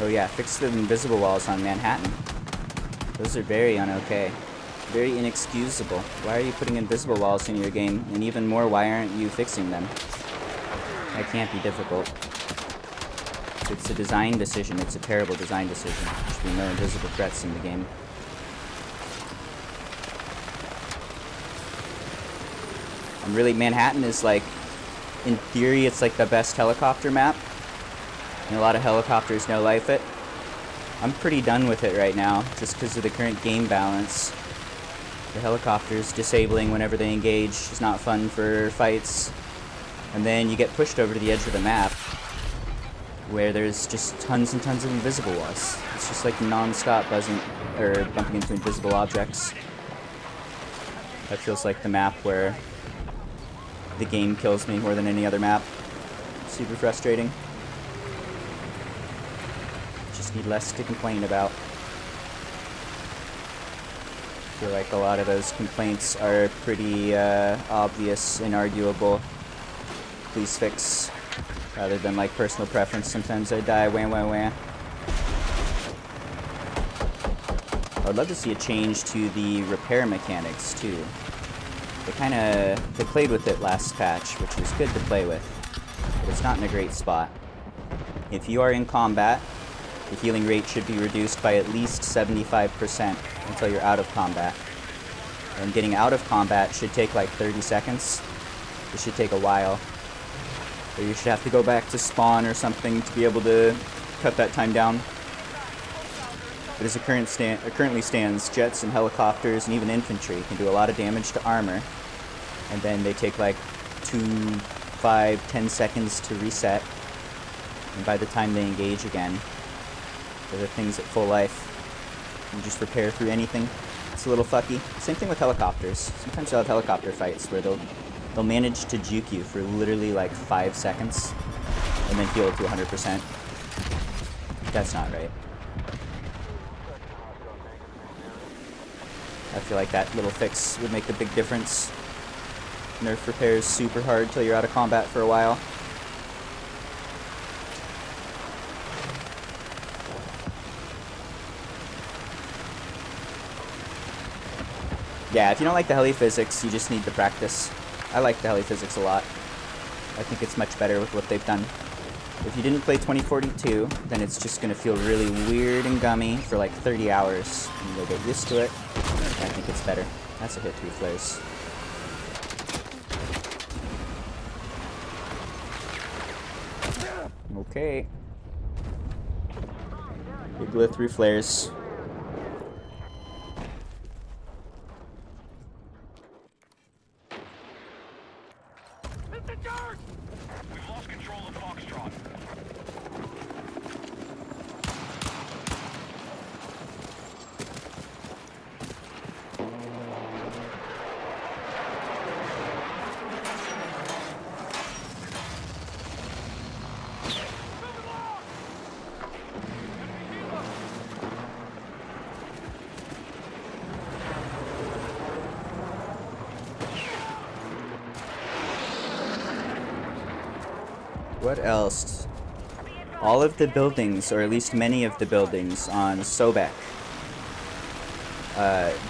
Oh yeah, fix the invisible walls on Manhattan. Those are very un-okay. Very inexcusable. Why are you putting invisible walls in your game? And even more, why aren't you fixing them? That can't be difficult. It's a design decision. It's a terrible design decision. There should be no invisible threats in the game. And really, Manhattan is like, in theory, it's like the best helicopter map. And a lot of helicopters no life it. I'm pretty done with it right now, just because of the current game balance. The helicopters disabling whenever they engage is not fun for fights. And then you get pushed over to the edge of the map, where there's just tons and tons of invisible walls. It's just like non-stop bumping into invisible objects. That feels like the map where the game kills me more than any other map. Super frustrating. Just need less to complain about. I feel like a lot of those complaints are pretty obvious and arguable. Please fix. Rather than like personal preference, sometimes I die, wah wah wah. I would love to see a change to the repair mechanics too. They played with it last patch, which was good to play with, but it's not in a great spot. If you are in combat, the healing rate should be reduced by at least 75% until you're out of combat. And getting out of combat should take like 30 seconds. It should take a while. Or you should have to go back to spawn or something to be able to cut that time down. But as it currently stands, jets and helicopters and even infantry can do a lot of damage to armor. And then they take like 2, 5, 10 seconds to reset. And by the time they engage again, the thing's at full life. You just repair through anything. It's a little fucky. Same thing with helicopters. Sometimes you'll have helicopter fights where they'll manage to juke you for literally like 5 seconds and then heal to 100%. That's not right. I feel like that little fix would make a big difference. Nerf repairs super hard till you're out of combat for a while. Yeah, if you don't like the heli physics, you just need the practice. I like the heli physics a lot. I think it's much better with what they've done. If you didn't play 2042, then it's just going to feel really weird and gummy for like 30 hours. And you'll get used to it. I think it's better. That's a hit 3 flares. Okay. Igloo 3 flares. Hit the dirt! We've lost control of Foxtrot. What else? All of the buildings, or at least many of the buildings on Sobek,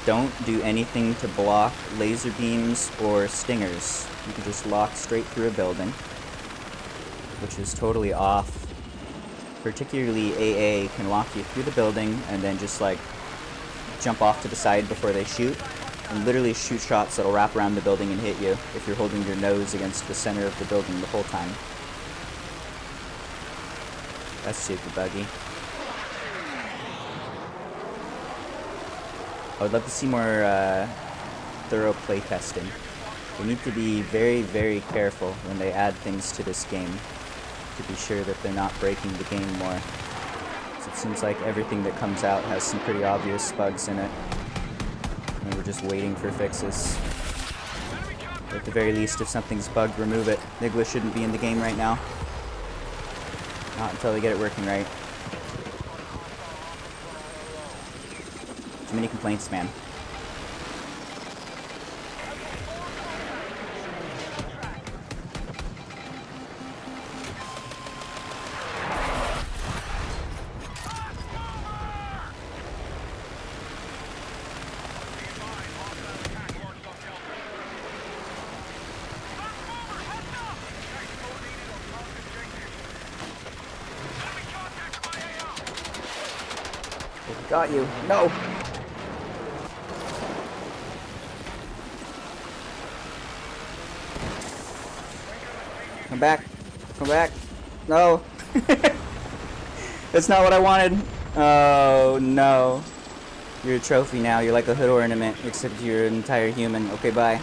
don't do anything to block laser beams or stingers. You can just lock straight through a building, which is totally off. Particularly AA can lock you through the building and then just like jump off to the side before they shoot, and literally shoot shots that'll wrap around the building and hit you if you're holding your nose against the center of the building the whole time. That's super buggy. I would love to see more thorough playtesting. They need to be very, very careful when they add things to this game to be sure that they're not breaking the game more. So it seems like everything that comes out has some pretty obvious bugs in it, and we're just waiting for fixes. Or at the very least, if something's bugged, remove it. Nigla shouldn't be in the game right now. Not until they get it working right. Too many complaints, man. Got you. No! Come back. Come back. No! That's not what I wanted. Oh, no. You're a trophy now. You're like a hood ornament, except you're an entire human. Okay, bye.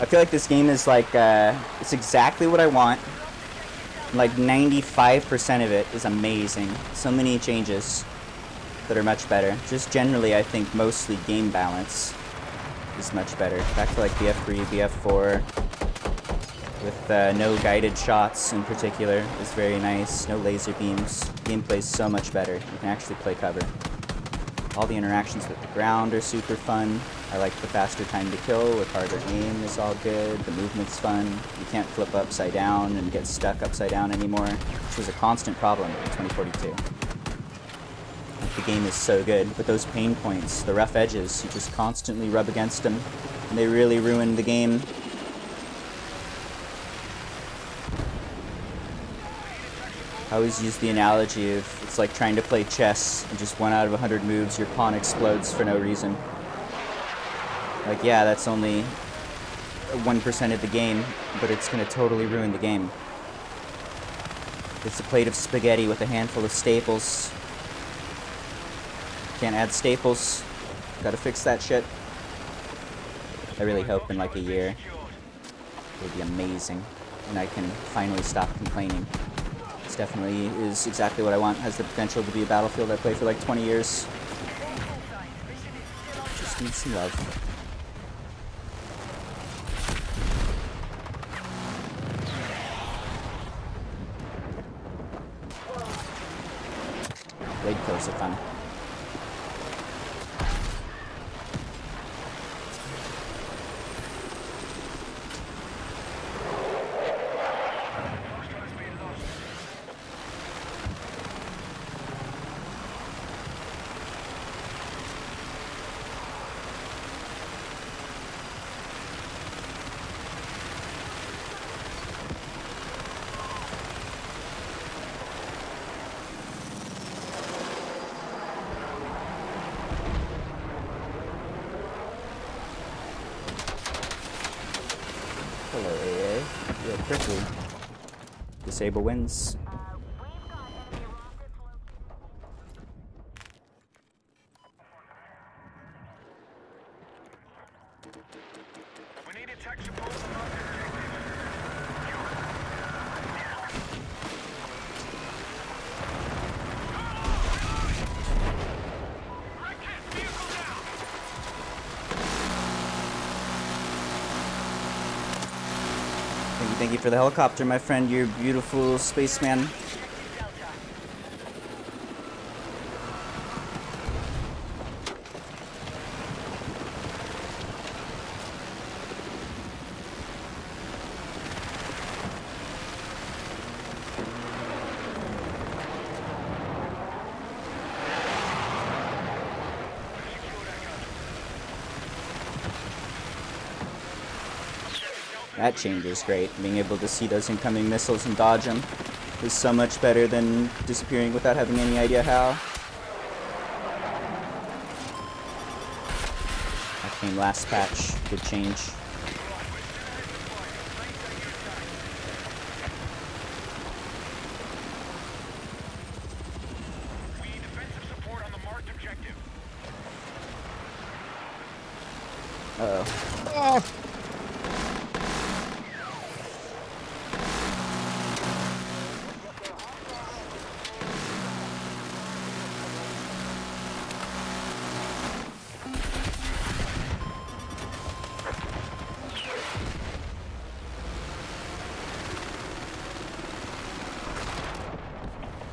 I feel like this game is like, it's exactly what I want. Like 95% of it is amazing. So many changes that are much better. Just generally, I think mostly game balance is much better. Back to like BF3, BF4, with no guided shots in particular is very nice. No laser beams. Gameplay's so much better. You can actually play cover. All the interactions with the ground are super fun. I like the faster time to kill with harder aim is all good. The movement's fun. You can't flip upside down and get stuck upside down anymore, which was a constant problem in 2042. Like, the game is so good, but those pain points, the rough edges, you just constantly rub against them, and they really ruin the game. I always use the analogy of it's like trying to play chess and just 1 out of 100 moves your pawn explodes for no reason. Like, yeah, that's only 1% of the game, but it's going to totally ruin the game. It's a plate of spaghetti with a handful of staples. Can't add staples. Gotta fix that shit. I really hope in like a year it would be amazing and I can finally stop complaining. This definitely is exactly what I want. Has the potential to be a Battlefield I play for like 20 years. Just need some love. Blade kills are fun. Hello, AA. Yeah, quickly. Disable wins. We need attack support on our objective. Rocket vehicle down. Thank you for the helicopter, my friend. You're beautiful spaceman. That change is great. Being able to see those incoming missiles and dodge them is so much better than disappearing without having any idea how. That came last patch. Good change. We need defensive support on the marked objective. Uh-oh.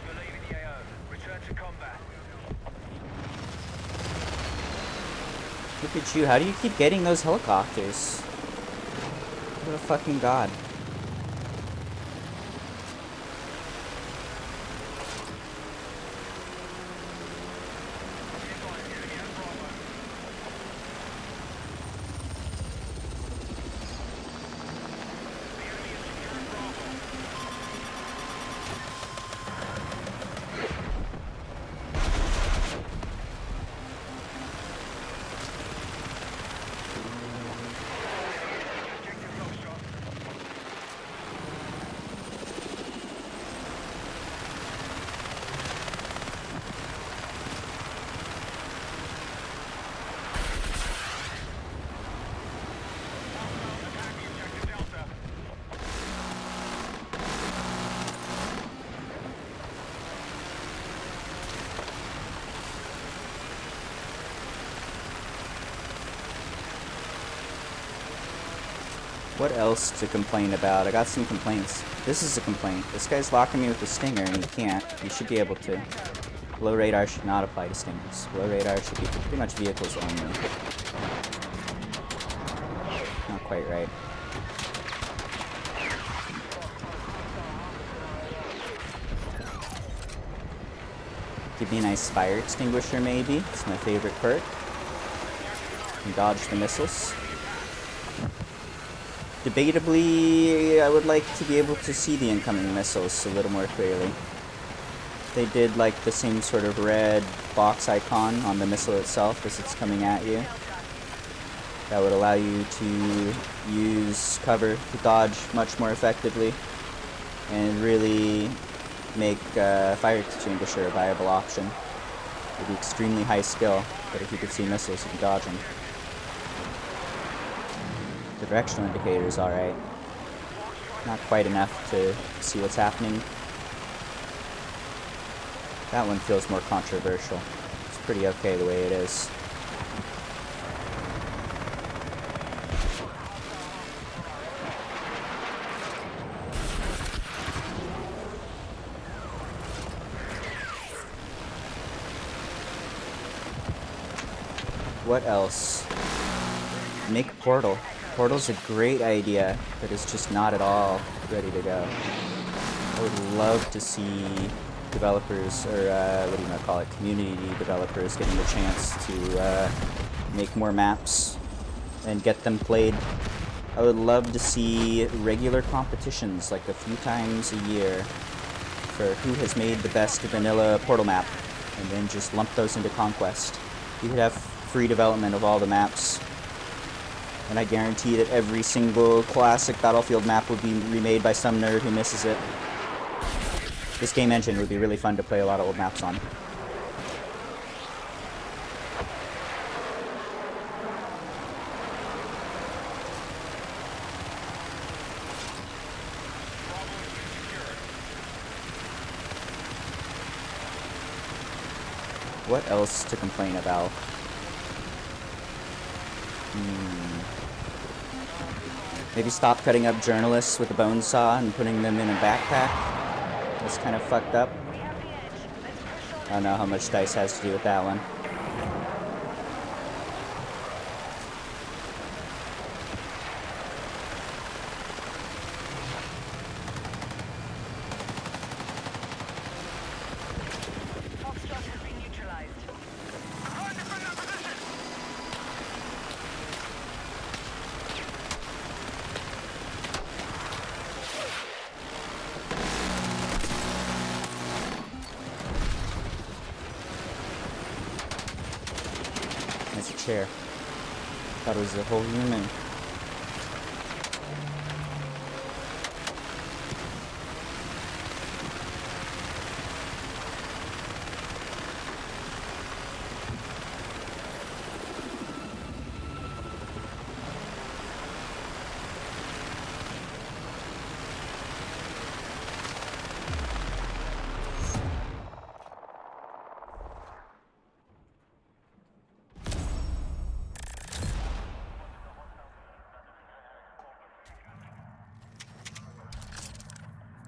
You're leaving the AO. Return to combat. Look at you. How do you keep getting those helicopters? What a fucking god. What else to complain about? I got some complaints. This is a complaint. This guy's locking me with the stinger and he can't. He should be able to. Low radar should not apply to stingers. Low radar should be pretty much vehicles only. Not quite right. Give me a nice fire extinguisher maybe. It's my favorite perk. And dodge the missiles. Debatably, I would like to be able to see the incoming missiles a little more clearly. They did like the same sort of red box icon on the missile itself as it's coming at you. that would allow you to use cover to dodge much more effectively and really make fire extinguisher a viable option. It would be extremely high skill, but if you could see missiles, you could dodge them. The directional indicator is alright. Not quite enough to see what's happening. That one feels more controversial. It's pretty okay the way it is. What else? Make portal. Portal's a great idea, but it's just not at all ready to go. I would love to see developers, or what do you want to call it, community developers getting the chance to make more maps and get them played. I would love to see regular competitions, like a few times a year, for who has made the best vanilla portal map, and then just lump those into Conquest. You could have free development of all the maps, and I guarantee that every single classic Battlefield map would be remade by some nerd who misses it. This game engine would be really fun to play a lot of old maps on. What else to complain about? Maybe stop cutting up journalists with a bone saw and putting them in a backpack. That's kind of fucked up. I don't know how much DICE has to do with that one. Foxtrot has been neutralized. Try and defend that position. It's a chair. Thought it was a whole human.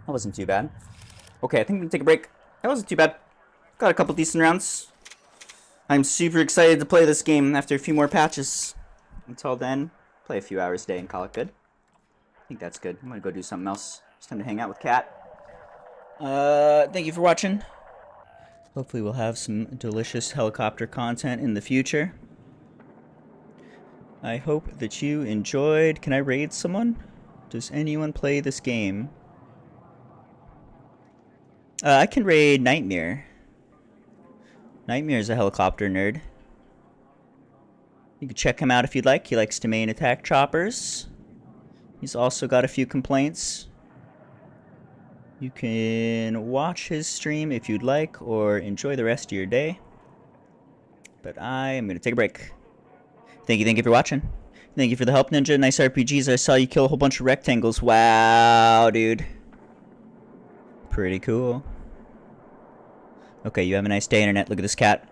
That wasn't too bad. Okay, I think we can take a break. That wasn't too bad. Got a couple decent rounds. I'm super excited to play this game after a few more patches. Until then, play a few hours a day and call it good. I think that's good. I'm gonna go do something else. It's time to hang out with Kat. Thank you for watching. Hopefully we'll have some delicious helicopter content in the future. I hope that you enjoyed. Can I raid someone? Does anyone play this game? I can raid Nightmare. Nightmare's a helicopter nerd. You can check him out if you'd like. He likes to main attack choppers. He's also got a few complaints. You can watch his stream if you'd like, or enjoy the rest of your day. But I am going to take a break. Thank you for watching. Thank you for the help, Ninja. Nice RPGs. I saw you kill a whole bunch of rectangles. Wow, dude. Pretty cool. Okay, you have a nice day, Internet. Look at this cat.